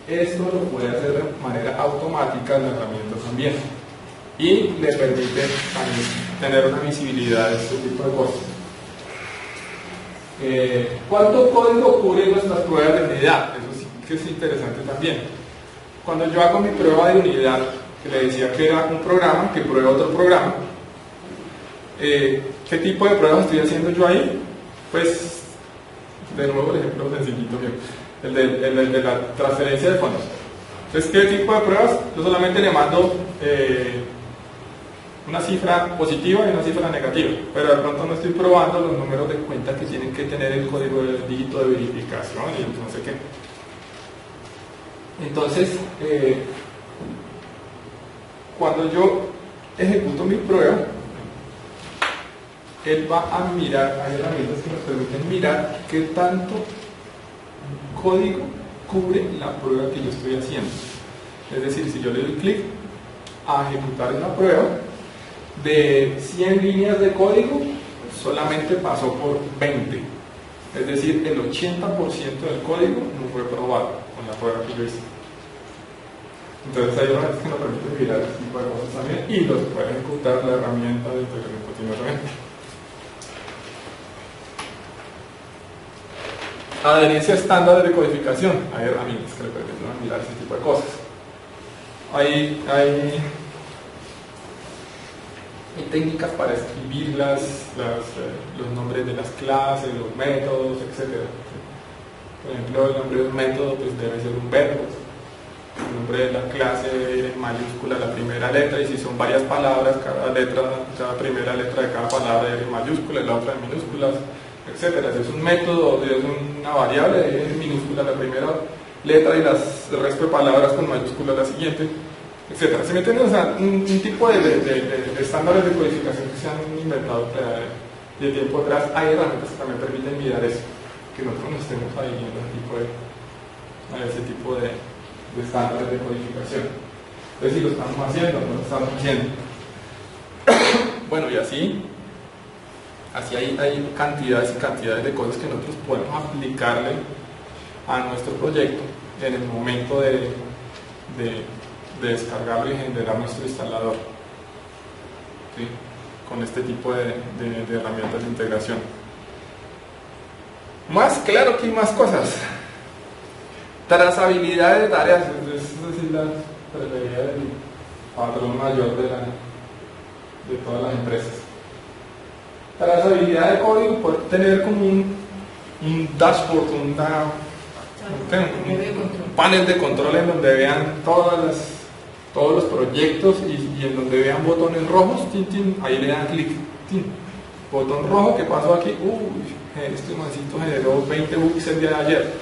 esto lo puede hacer de manera automática la herramienta también, y le permite también tener una visibilidad de este tipo de cosas. ¿Cuánto código cubre nuestras pruebas de unidad? Eso sí que es interesante también. Cuando yo hago mi prueba de unidad que le decía que era un programa que prueba otro programa. ¿Qué tipo de pruebas estoy haciendo yo ahí? Pues, de nuevo el ejemplo sencillito, el de la transferencia de fondos. Entonces, ¿qué tipo de pruebas? Yo solamente le mando una cifra positiva y una cifra negativa, pero de pronto no estoy probando los números de cuenta que tienen que tener el código de dígito de verificación y no sé qué. Entonces, cuando yo ejecuto mi prueba, él va a mirar, hay herramientas que nos permiten mirar qué tanto código cubre la prueba que yo estoy haciendo. Es decir, si yo le doy clic a ejecutar esa prueba, de 100 líneas de código, solamente pasó por 20. Es decir, el 80% del código no fue probado con la prueba que yo hice. Entonces hay herramientas que nos permiten mirar este tipo de cosas también y los puede ejecutar la herramienta de integración continua también. Adherencia a estándares de codificación. Hay herramientas que le permiten mirar ese tipo de cosas. Hay técnicas para escribir los nombres de las clases, los métodos, etc. Por ejemplo, el nombre de un método pues, debe ser un verbo. El nombre de la clase en mayúscula la primera letra, y si son varias palabras, cada primera letra de cada palabra es en mayúscula y la otra en minúsculas, etc. Si es un método, es una variable, es en minúscula la primera letra y el resto de palabras con mayúscula la siguiente, etcétera. ¿Se me entiende? O sea, un tipo de estándares de codificación que se han inventado de tiempo atrás. Hay herramientas que también permiten mirar eso, que nosotros no estemos ahí viendo ese tipo de estándares de codificación. Entonces, si lo estamos haciendo, no lo estamos haciendo. Bueno, y así hay cantidades y cantidades de cosas que nosotros podemos aplicarle a nuestro proyecto en el momento de descargarlo y generar nuestro instalador, ¿sí? Con este tipo de herramientas de integración. Más claro que hay más cosas. Trazabilidad de tareas, es decir, la trazabilidad del patrón mayor de todas las empresas. Trazabilidad de código puede tener como un dashboard, un panel de control en donde vean todos los proyectos y en donde vean botones rojos, ahí le dan clic, botón rojo, ¿qué pasó aquí? Este mancito generó 20 bugs el día de ayer.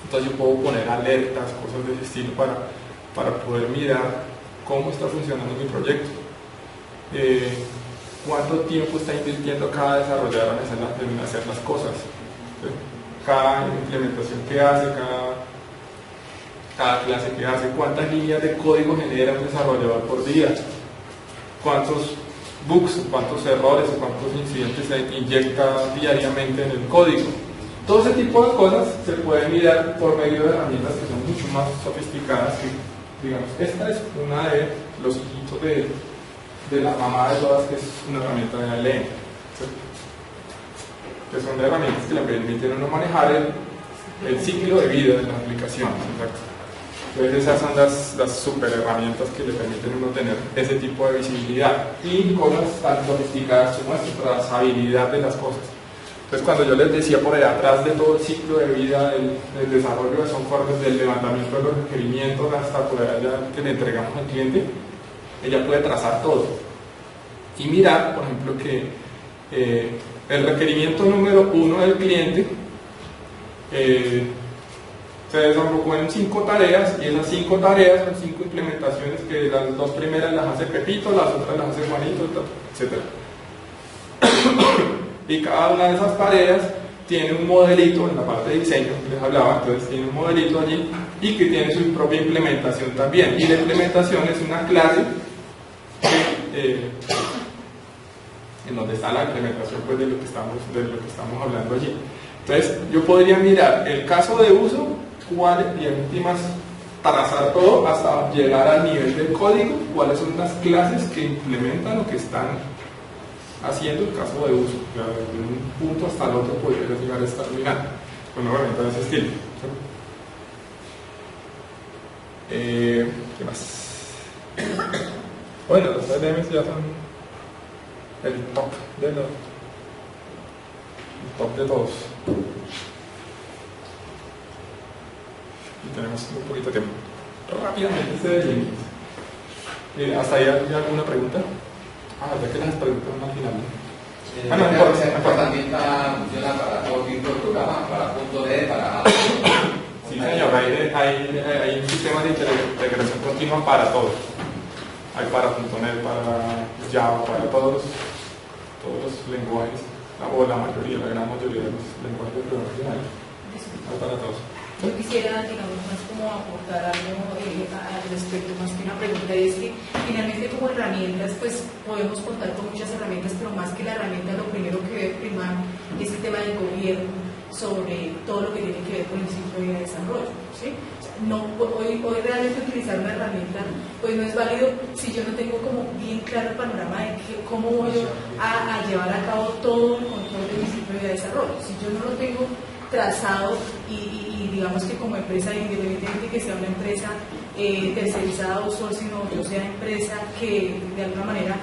Entonces yo puedo poner alertas, cosas de ese estilo para poder mirar cómo está funcionando mi proyecto. Cuánto tiempo está invirtiendo cada desarrollador en hacer las cosas. Cada implementación que hace, cada clase que hace, cuántas líneas de código genera un desarrollador por día, cuántos bugs, cuántos errores o cuántos incidentes se inyecta diariamente en el código. Todo ese tipo de cosas se puede mirar por medio de herramientas que son mucho más sofisticadas que, digamos, esta es una de los hijitos de la mamá de todas, que es una herramienta de ALM, ¿sí? Que son herramientas que le permiten a uno manejar el ciclo de vida de la aplicación, ¿sí? Entonces esas son las super herramientas que le permiten a uno tener ese tipo de visibilidad y cosas tan sofisticadas como esta, trazabilidad de las cosas. Entonces, cuando yo les decía por allá atrás de todo el ciclo de vida del desarrollo de software, desde el levantamiento de los requerimientos hasta por allá que le entregamos al cliente, ella puede trazar todo y mirar, por ejemplo, que el requerimiento número 1 del cliente se desarrolló en 5 tareas, y esas 5 tareas son 5 implementaciones que las 2 primeras las hace Pepito, las otras las hace Juanito, etc. Y cada una de esas tareas tiene un modelito en la parte de diseño que les hablaba, entonces tiene un modelito allí y que tiene su propia implementación también. Y la implementación es una clase en donde está la implementación pues, de lo que estamos hablando allí. Entonces yo podría mirar el caso de uso, y en últimas trazar todo hasta llegar al nivel del código, cuáles son las clases que implementan o que están haciendo el caso de uso. O sea, de un punto hasta el otro podría llegar a estar mirando con una herramienta de ese estilo. ¿Qué más? Bueno, los LMs ya son el top de todos. Y tenemos un poquito de tiempo. Rápidamente, ¿hasta ahí hay alguna pregunta? Ya que las preguntas al final. No importa. Esta herramienta funciona para todo tipo de programas, para .NET, para... Sí, señor, hay un sistema de integración continua para todos. Hay para .NET, para Java, para todos los lenguajes, o la mayoría, la gran mayoría de los lenguajes de programación hay para todos. Yo quisiera, digamos, más como aportar algo al respecto, más que una pregunta, y es que finalmente como herramientas, pues podemos contar con muchas herramientas, pero más que la herramienta, lo primero que debe primar es el tema del gobierno sobre todo lo que tiene que ver con el ciclo de desarrollo, ¿sí? No, hoy realmente utilizar una herramienta pues no es válido si yo no tengo como bien claro el panorama de cómo voy a llevar a cabo todo el control de mi ciclo de desarrollo. Si yo no lo tengo trazado y digamos que como empresa, independientemente que sea una empresa tercerizada o outsourcing, o yo sea empresa que de alguna manera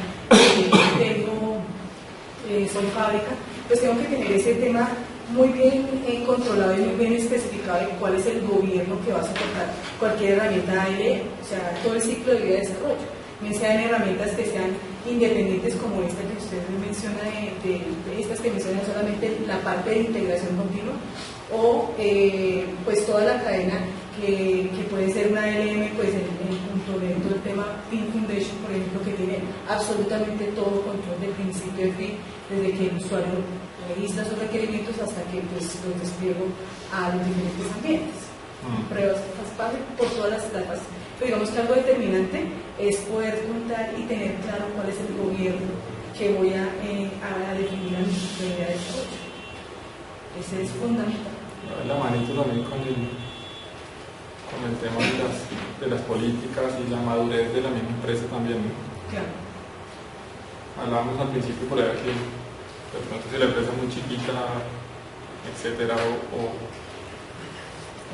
soy fábrica, pues tengo que tener ese tema muy bien controlado y muy bien especificado de cuál es el gobierno que va a soportar cualquier herramienta ALE, o sea, todo el ciclo de vida de desarrollo, bien sean herramientas que sean independientes como esta que usted menciona, de estas que mencionan solamente la parte de integración continua, o pues toda la cadena que puede ser una LM, pues todo el tema Fin Foundation, por ejemplo, que tiene absolutamente todo control de principio a fin, desde que el usuario registra sus requerimientos hasta que pues los despliego a los diferentes ambientes. Pruebas por todas las etapas. Pero digamos que algo determinante es poder contar y tener claro cuál es el gobierno que voy a definir a mi prioridad de desarrollo. Ese es fundamental. La manito también con el tema de las políticas y la madurez de la misma empresa también, ¿no? Claro. Hablábamos al principio por ahí que de pronto si la empresa es muy chiquita, etcétera,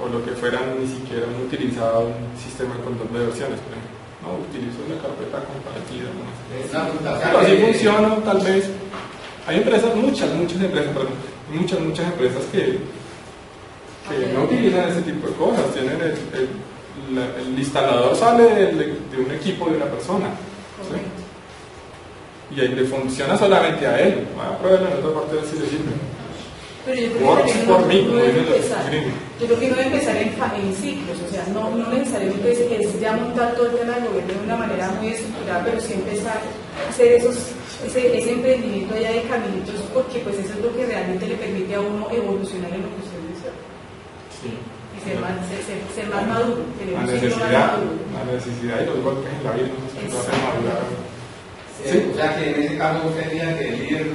o lo que fueran, ni siquiera han utilizado un sistema de control de versiones, por ejemplo. No, utilizo la carpeta compartida, ¿no? Pero así funciona, tal vez. Hay empresas, muchas empresas, perdón, muchas empresas que no utilizan ese tipo de cosas. Tienen el instalador sale de un equipo de una persona, ¿sí? Y ahí le funciona solamente a él. Voy a probarlo en otra parte de si le sirve. Pero yo creo que yo creo que no debe empezar en ciclos, o sea, no necesariamente es ya montar todo el tema del gobierno de una manera muy estructurada, pero sí empezar a hacer ese emprendimiento allá de caminitos, porque pues eso es lo que realmente le permite a uno evolucionar en lo que usted dice. Sí. Y ser más maduro, tener un ciclo más maduro. La necesidad y los golpes en la vida nos hacen madurar. Sí. O sea que en ese caso usted diría que el líder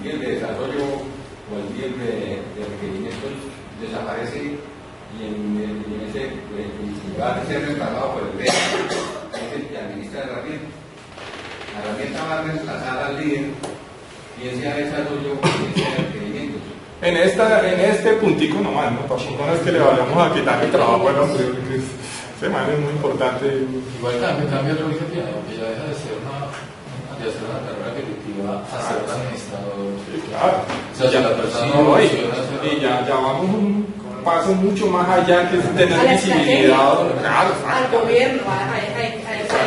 de desarrollo o el líder de requerimientos desaparece y en ese va a ser reemplazado por el líder, es el que administra la herramienta. La herramienta va a reemplazar al líder y ese desarrollo y ese requerimientos. En este puntico nomás, ¿no? Tampoco no es que le vayamos a quitar el trabajo al hombre, ese man es muy importante. Igual cambia el rol que tiene, porque ya deja de ser una carrera ejecutiva a ser un administrador. Sí, claro. O sea, ya la persona y ya vamos un paso mucho más allá, que es tener visibilidad. Claro, al gobierno, a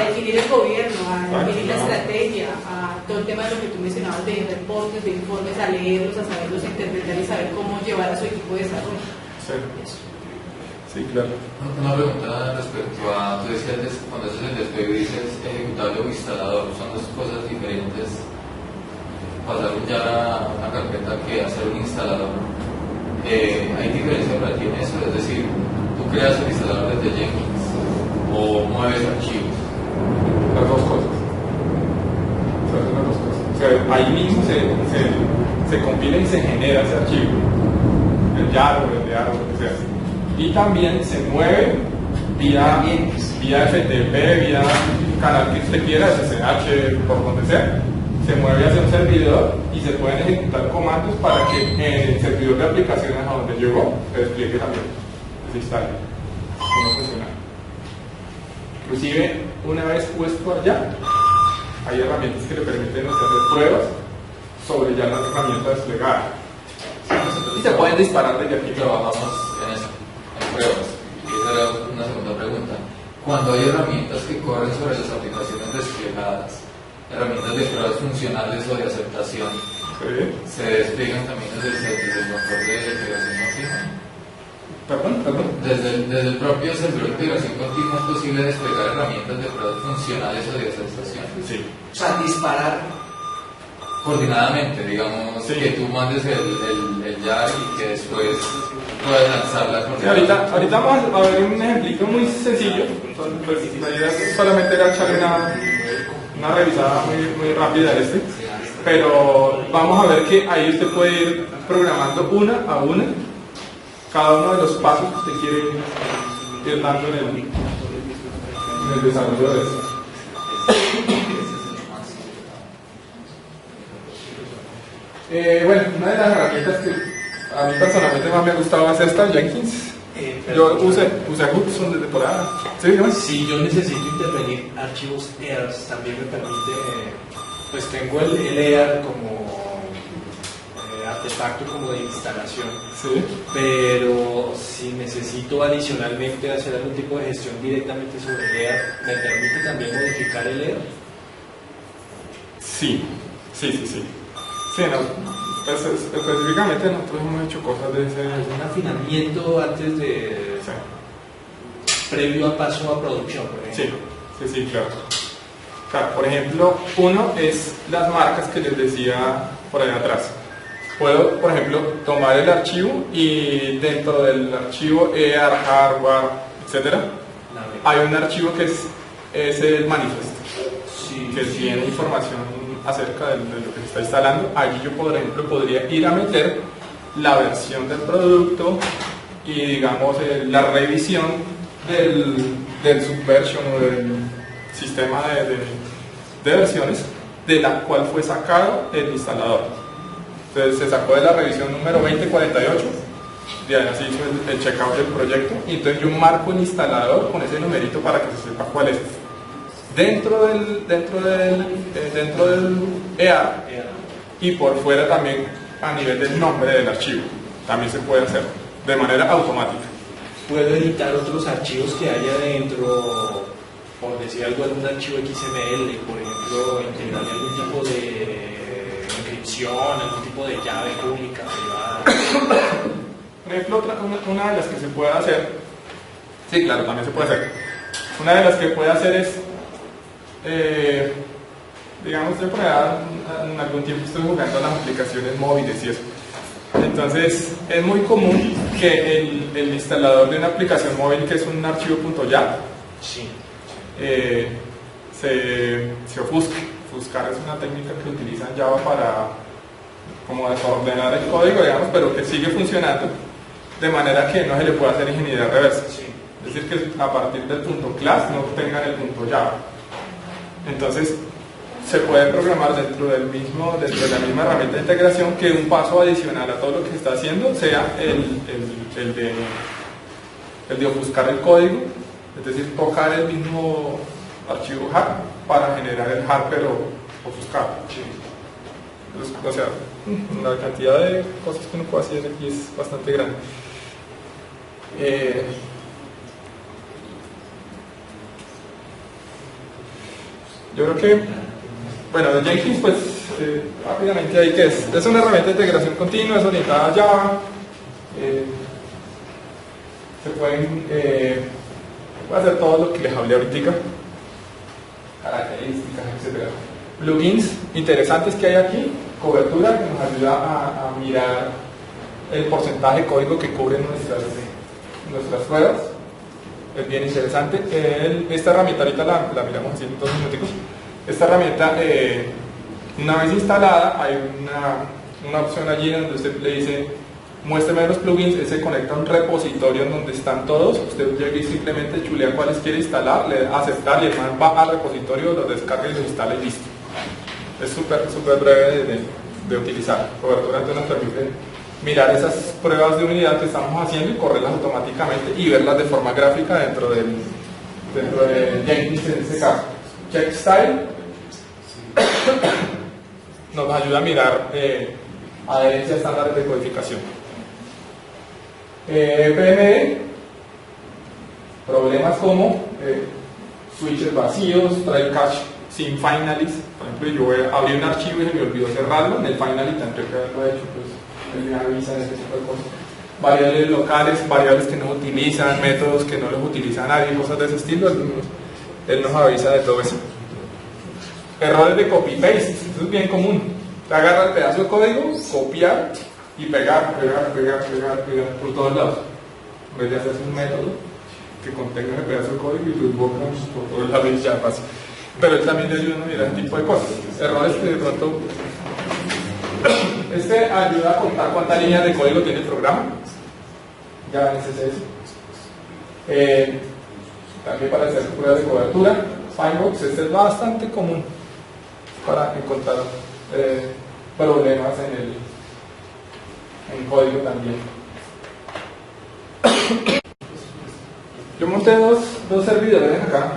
definir el gobierno, a definir la estrategia, a todo el tema de lo que tú mencionabas de reportes, de informes, a leerlos, a saberlos interpretar y saber cómo llevar a su equipo de desarrollo. Sí, claro. Una pregunta respecto a, tú decías, cuando haces el despegue dices ejecutable o instalador, son dos cosas diferentes. Pasar ya a una carpeta que hacer un instalador. ¿Hay diferencia para ti en eso? Es decir, tú creas el instalador desde Jenkins o mueves archivos. Las dos cosas. O sea, ahí mismo se compila y se genera ese archivo. El YAR o el DAR o lo que sea. Y también se mueve vía FTP, vía canal que usted quiera, SSH, por donde sea. Se mueve hacia un servidor y se pueden ejecutar comandos para que en el servidor de aplicaciones a donde llegó se despliegue también, se instale. ¿Cómo funciona? Inclusive, una vez puesto allá, hay herramientas que le permiten hacer pruebas sobre ya la herramienta desplegada. Y se pueden disparar desde aquí. Trabajamos en eso, en pruebas. Y esa era una segunda pregunta. Cuando hay herramientas que corren sobre las aplicaciones desplegadas, herramientas de pruebas funcionales o de aceptación, ¿Sí? se despliegan también desde el motor de integración continua. Perdón. Desde el propio servidor de integración continua es posible desplegar herramientas de pruebas funcionales o de aceptación. Sí. O sea, disparar. Coordinadamente, digamos, Sí. que tú mandes el YAR y que después puedas lanzarla Sí, coordinada. ahorita vamos a ver un ejemplito muy sencillo. Pues, la idea solamente era echarle una revisada muy rápida a este. Pero vamos a ver que ahí usted puede ir programando una a una cada uno de los pasos que usted quiere ir dando en el desarrollo de eso. Bueno, una de las herramientas que a mí personalmente más me ha gustado es esta, Jenkins. Yo usé Hudson desde por ahí. ¿Sí, dígame? Si yo necesito intervenir archivos EARs, también me permite, pues tengo el EAR como artefacto como de instalación, Sí. pero si necesito adicionalmente hacer algún tipo de gestión directamente sobre el EAR, ¿me permite también modificar el EAR? Sí. Sí, no, pues, específicamente nosotros hemos hecho cosas de ese... ¿Algún afinamiento antes de, Sí. previo a paso a producción, por ejemplo? Sí, claro. Claro, por ejemplo, uno es las marcas que les decía por allá atrás. Puedo, por ejemplo, tomar el archivo y dentro del archivo EAR, hardware, etc. hay un archivo que es el manifest, que tiene información acerca de lo que se está instalando. Allí yo, por ejemplo, podría ir a meter la versión del producto y, digamos, la revisión del subversion o del sistema de versiones de la cual fue sacado el instalador. Entonces se sacó de la revisión número 2048, de ahí se hizo el checkout del proyecto, y entonces yo marco el instalador con ese numerito para que se sepa cuál es. Dentro del EAR y por fuera también a nivel del nombre del archivo, también se puede hacer de manera automática. ¿Puedo editar otros archivos que haya dentro, por decir algo, algún archivo XML, por ejemplo, integrarle algún tipo de inscripción, algún tipo de llave pública, privada? Por ejemplo, una de las que se puede hacer, sí, claro, también se puede hacer. Una de las que puede hacer es, digamos, yo por allá en algún tiempo estoy jugando a las aplicaciones móviles y eso. Entonces, es muy común que el instalador de una aplicación móvil, que es un archivo .jar, Sí. se ofusque. Ofuscar es una técnica que utilizan Java para como desordenar el código, digamos, pero que sigue funcionando de manera que no se le pueda hacer ingeniería reversa. Sí. Es decir, que a partir del .class no tengan el .java. Entonces, se puede programar dentro de la misma herramienta de integración que un paso adicional a todo lo que se está haciendo sea el de ofuscar el código, es decir, tocar el mismo archivo jar para generar el jar pero ofuscado. Entonces, o sea, la cantidad de cosas que uno puede hacer aquí es bastante grande. Yo creo que, bueno, de Jenkins, pues rápidamente ahí que es una herramienta de integración continua, es orientada a Java, se puede hacer todo lo que les hablé ahorita, características, etc. Plugins interesantes que hay aquí, cobertura que nos ayuda a mirar el porcentaje de código que cubren nuestras pruebas. Es bien interesante. Esta herramienta, ahorita la miramos así en 2 minuticos. Esta herramienta, una vez instalada, hay una opción allí donde usted le dice muéstrame los plugins. Él se conecta a un repositorio en donde están todos. Usted llega y simplemente chulea cuáles quiere instalar, le da a aceptar y el man va al repositorio, los descarga y los instala y listo. Es súper breve de utilizar. Cobertura entonces nos permite mirar esas pruebas de unidad que estamos haciendo y correrlas automáticamente y verlas de forma gráfica dentro dentro de Jenkins en este caso. Check Style nos ayuda a mirar adherencia a estándares de codificación. PMD, problemas como switches vacíos, try catch sin finalies. Por ejemplo, yo abrí un archivo y se me olvidó cerrarlo, en el finally tanto que haberlo hecho, pues él me avisa de ese tipo de cosas. Variables locales, variables que no utilizan, métodos que no los utiliza nadie, cosas de ese estilo, él nos avisa de todo eso. Errores de copy-paste, eso es bien común. Te agarra el pedazo de código, copiar y pegar por todos lados. En vez de hacer un método que contenga ese pedazo de código y lo invocas por todos lados y ya pasa. Pero él también le ayuda a mirar ese tipo de cosas. Errores que de pronto... Este ayuda a contar cuántas líneas de código tiene el programa. Ya en CSS. También para hacer pruebas de cobertura. Firebox, este es bastante común para encontrar problemas en código también. Yo monté dos servidores acá.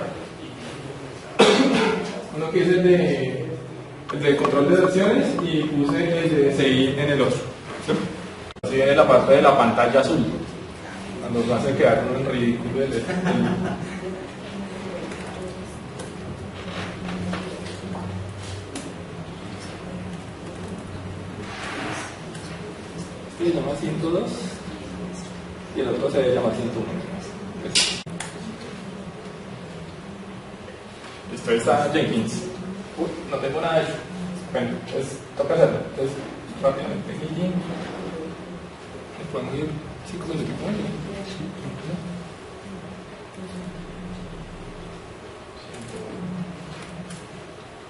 Uno que es el de control de versiones y puse el de CI en el otro. ¿Sí? Así viene la parte de la pantalla azul. Cuando nos hace quedar uno en ridículo. Este se llama 102 y el otro se debe llamar 101. Listo, ahí está Jenkins. Uy, no tengo nada hecho. Bueno, pues toca hacerlo. Entonces, rápidamente aquí. Podemos ir 5 minutos.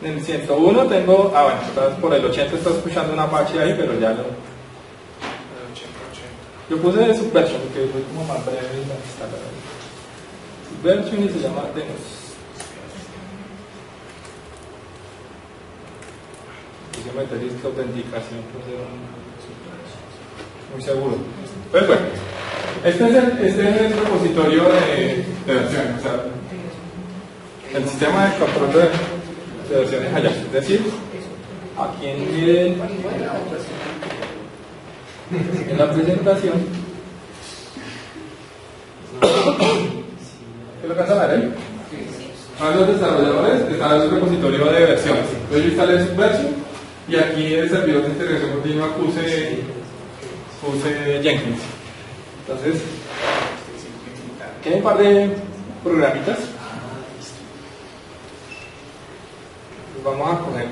En el 101 tengo, bueno, por el 80 está escuchando una Apache ahí, pero ya lo... Yo puse de Subversion, porque fue como más breve la instalar. Subversion y se llama Demos. Puse meter esta autenticación, por ser muy seguro. Pues bueno, este es el repositorio de versiones, o sea, el sistema de control de versiones allá. Es decir, aquí en la presentación, ¿qué lo alcanzan a ver? Para los desarrolladores está el repositorio de versiones. Entonces yo instalé Subversion y aquí en el servidor de integración continua puse Jenkins. Entonces, ¿qué hay un par de programitas? Vamos a poner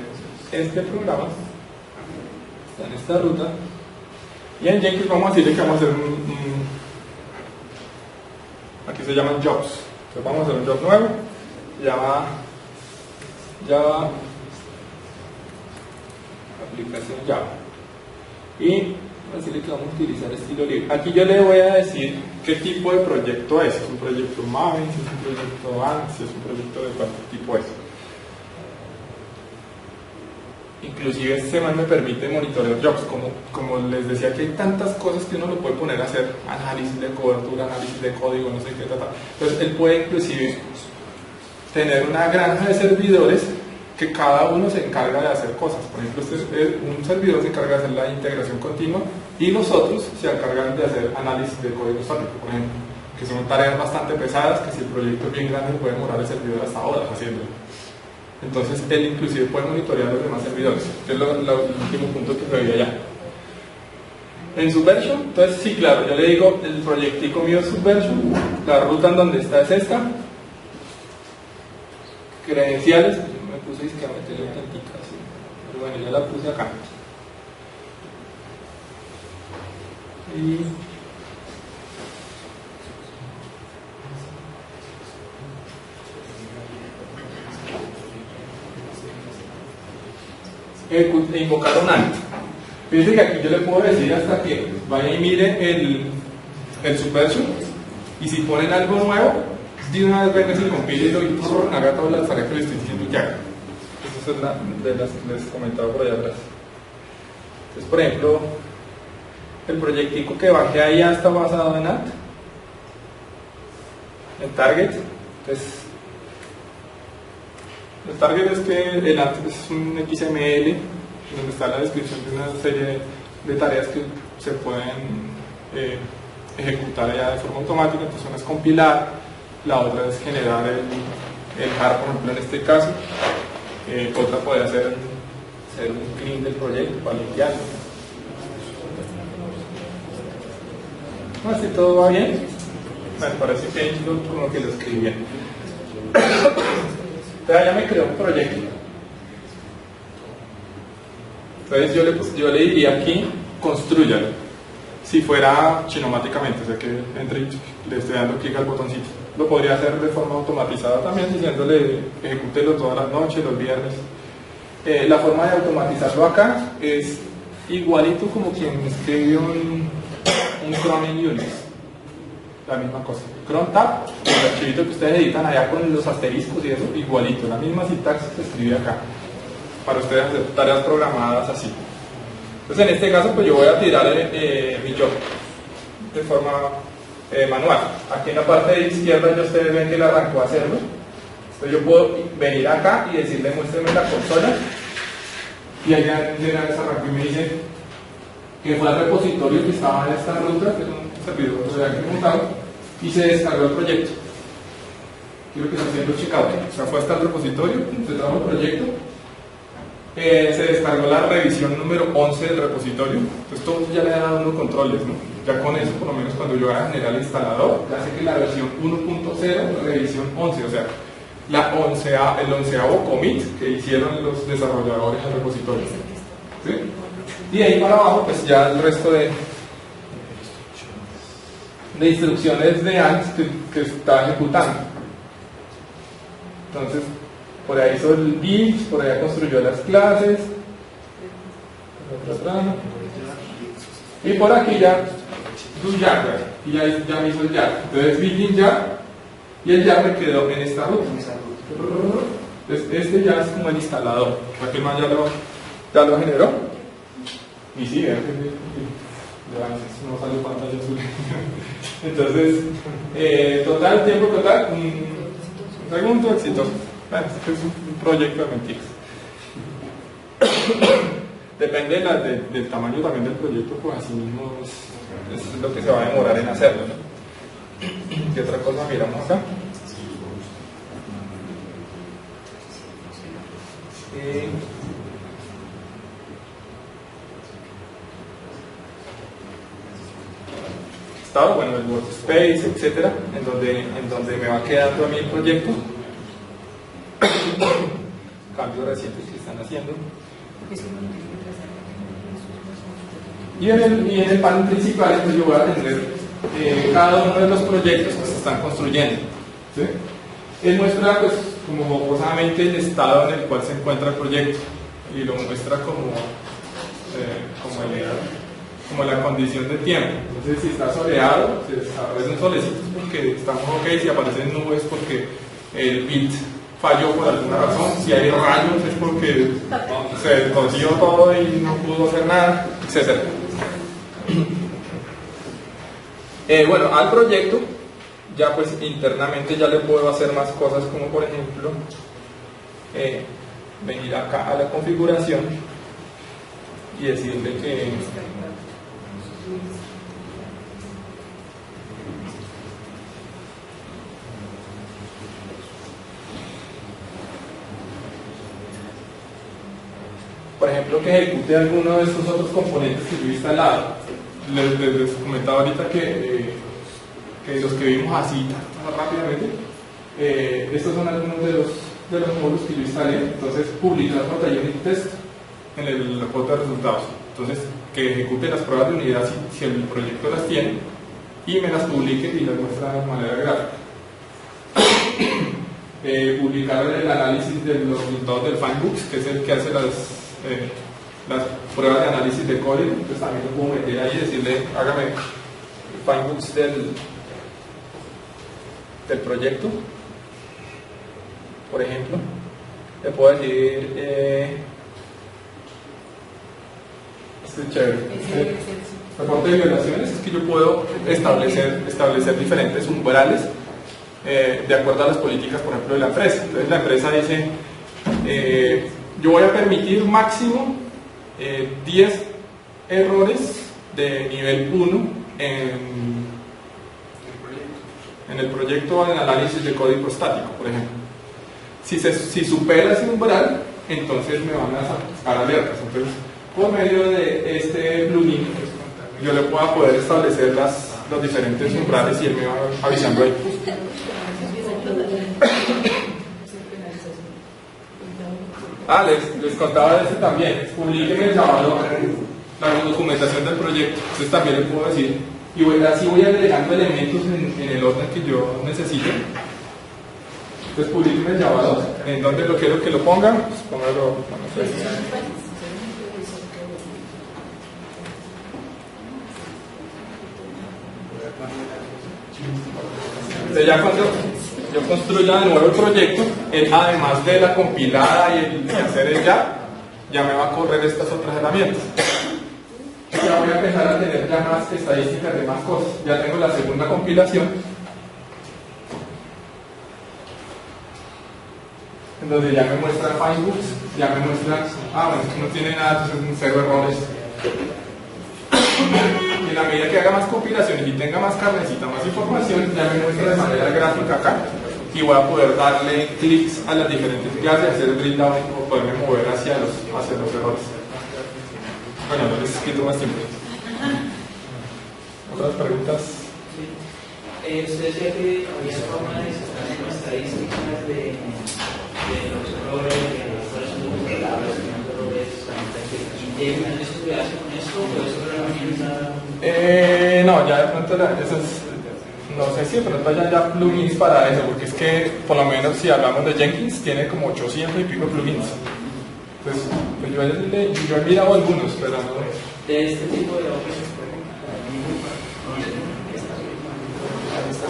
este programa, está en esta ruta, y en Jenkins vamos a decirle que vamos a hacer aquí se llaman jobs. Entonces vamos a hacer un job nuevo, se llama Java, aplicación Java, y vamos a decirle que vamos a utilizar estilo libre. Aquí yo le voy a decir qué tipo de proyecto es. ¿Es un proyecto Maven? ¿Es un proyecto ANSI? ¿Es un proyecto de cuál tipo es? Inclusive este man me permite monitorear jobs, como les decía que hay tantas cosas que uno lo puede poner a hacer, análisis de cobertura, análisis de código, no sé qué, entonces él puede inclusive tener una granja de servidores que cada uno se encarga de hacer cosas. Por ejemplo, un servidor se encarga de hacer la integración continua y los otros se encargan de hacer análisis de código estático, por ejemplo, que son tareas bastante pesadas que si el proyecto es bien grande puede demorar el servidor hasta horas haciéndolo. Entonces él inclusive puede monitorear los demás servidores, que es el último punto que se veía allá. En Subversion, entonces sí, claro, yo le digo el proyectico mío es Subversion, la ruta en donde está es esta, credenciales, yo me puse que a meterle autenticación, pero bueno, ya la puse acá. Y invocar un ANT. Fíjense que aquí yo le puedo decir hasta que vaya y mire el Subversion, y si ponen algo nuevo, de una vez venga y compile y haga todas las tareas que le estoy diciendo ya. Esa es una de las que les comentaba por allá atrás. Entonces, por ejemplo, el proyectico que bajé ahí ya está basado en ANT, en Target. Entonces El target es que el antes es un XML donde está la descripción de una serie de tareas que se pueden ejecutar ya de forma automática. Entonces una es compilar, la otra es generar el jar, por ejemplo en este caso. Otra puede hacer un clean del proyecto para limpiarlo. Si todo va bien, me parece que es como que lo escribí bien. Entonces ya me creó un proyecto. Entonces yo le diría aquí, construyalo. Si fuera chinomáticamente, o sea que entre y le estoy dando clic al botoncito. Lo podría hacer de forma automatizada también, diciéndole ejecútelo todas las noches, los viernes. La forma de automatizarlo acá es igualito como quien escribió un cron en Unix. La misma cosa. Cron tab, el archivito que ustedes editan allá con los asteriscos y eso, igualito. La misma sintaxis se escribe acá. Para ustedes hacer tareas programadas así. Entonces en este caso pues yo voy a tirar mi job de forma manual. Aquí en la parte de izquierda ya ustedes ven que él arrancó a hacerlo. Entonces yo puedo venir acá y decirle muéstrame la consola y allá arrancó y me dice que fue al repositorio que estaba en esta ruta, que es un servidor que montado, y se descargó el proyecto. Quiero que se haciendo checkout. O sea, fue hasta el repositorio, se trajo el proyecto. Se descargó la revisión número 11 del repositorio. Entonces todo ya le ha dado unos controles, ¿no? Ya con eso, por lo menos cuando yo haga generar el instalador, ya sé que la versión 1.0, revisión 11, o sea, el 11avo commit que hicieron los desarrolladores del repositorio. ¿Sí? Y ahí para abajo, pues ya el resto de instrucciones de ANS que está ejecutando. Entonces, por ahí hizo el build, por allá construyó las clases. Y por aquí ya un jar, y ya me hizo el jar. Entonces building jar, y el jar me quedó en esta ruta. Entonces este ya es como el instalador. Aquí más ya lo generó. Y sí, no sale pantalla azul. Entonces, tiempo total, un segundo exitoso. Es un proyecto de mentiras. Depende del tamaño también del proyecto, pues así mismo es lo que se va a demorar en hacerlo, ¿no? ¿Qué otra cosa miramos acá? Estado, bueno, el workspace, etcétera, en donde me va quedando a mí el proyecto. Cambios recientes que están haciendo. Y en el panel principal pues yo voy a tener cada uno de los proyectos que se están construyendo, ¿sí? Él muestra pues como forzadamente el estado en el cual se encuentra el proyecto y lo muestra como la condición de tiempo. Entonces si está soleado, si aparecen solecitos porque estamos ok, si aparecen nubes porque el build falló por alguna razón, si hay rayos es porque se torció todo y no pudo hacer nada, etc. Bueno, al proyecto ya pues internamente ya le puedo hacer más cosas, como por ejemplo venir acá a la configuración y decirle que por ejemplo que ejecute alguno de estos otros componentes que yo he instalado. Les comentaba ahorita que los que vimos así rápidamente, estos son algunos de los módulos que yo instalé. Entonces publicar JUnit test en el reporte de resultados. Entonces que ejecute las pruebas de unidad si el proyecto las tiene y me las publique y las muestra de manera gráfica. Publicar el análisis de los resultados del Finebooks, que es el que hace las pruebas de análisis de código. Entonces también lo puedo meter ahí y decirle hágame Finebooks del proyecto, por ejemplo. Le puedo decir chévere. Reporte de violaciones es que yo puedo establecer diferentes umbrales de acuerdo a las políticas, por ejemplo, de la empresa. Entonces la empresa dice Yo voy a permitir máximo 10 errores de nivel 1 en el proyecto de análisis de código estático, por ejemplo. Si supera ese umbral, entonces me van a sacar alertas. Entonces, por medio de este plugin, yo le puedo poder establecer los diferentes umbrales y él me va avisando ahí. Les contaba de este también. Publiquen el llamado, la documentación del proyecto. Entonces también le puedo decir, y así voy agregando elementos en el orden que yo necesite. Entonces publiquen el llamado. ¿En dónde lo quiero que lo pongan? Pues póngalo, no sé. Entonces ya cuando yo construya de nuevo el proyecto, además de la compilada y el hacer el ya me va a correr estas otras herramientas. Ya voy a empezar a tener ya más estadísticas de más cosas. Ya tengo la segunda compilación, en donde ya me muestra finebooks, ya me muestra, bueno, esto no tiene nada, entonces es un cero errores. Y en la medida que haga más compilaciones y tenga más carnecita, más información, ya me muestra de manera gráfica acá. Y voy a poder darle clics a las diferentes clases, hacer el drill down y poderme mover hacia los errores. Bueno, no les quito más tiempo. ¿Otras preguntas? Usted decía que había forma de sacar estadísticas de los errores, de cuáles son los errores, ¿eso se hace con esto o es otra herramienta? No, ya de pronto eso es, no sé si de pronto ya plugins para eso, porque es que por lo menos si hablamos de Jenkins tiene como 800 y pico plugins. Entonces, pues yo he mirado algunos, pero no. De este tipo de opciones,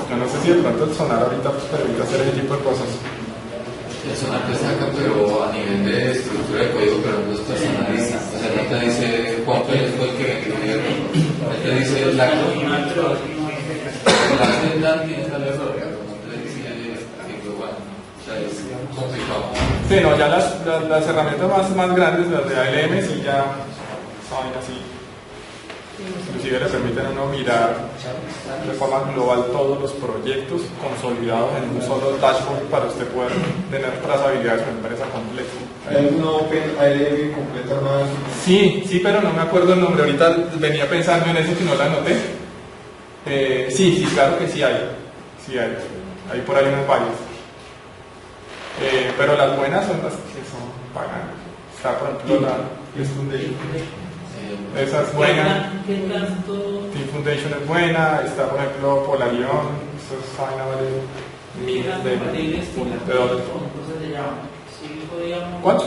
yo no sé si de pronto el sonar ahorita pues, permite hacer ese tipo de cosas. El sonar te saca, pero a nivel de estructura de código, pero no estás analizando. O sea, no te dice Juan Pérez fue el que vendió el error. Él te dice la celda tiene tal error, no te dice igual. O sea, es complicado. Sí, no, ya las herramientas más grandes, las de ALM, sí ya saben así. Inclusive le permiten a uno mirar de forma global todos los proyectos consolidados en un solo dashboard para usted poder tener trazabilidad de su empresa completa. ¿Hay alguna ALM completa más? Sí, pero no me acuerdo el nombre. Ahorita venía pensando en eso que no la anoté. Sí, claro que sí hay. Sí hay. Hay por ahí unas varias. Pero las buenas son las que son pagas. Está por ejemplo la Team Foundation. Esa es buena. Team Foundation es buena. Está por ejemplo Polarion. Eso es vaina vale miles de dólares. ¿Cuánto?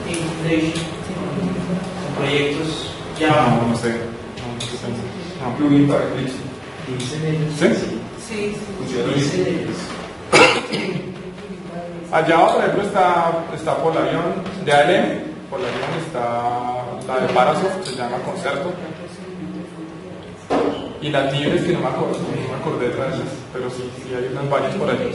Team Foundation. Proyectos Java. No sé. Un plugin para Eclipse. ¿Sí? Sí, Allá, por ejemplo, está Polarion de ALM. Polarion está la de Parasoft, se llama Concerto. Y la Tigres, que no me acordé de esas, pero sí hay unas varias por ahí.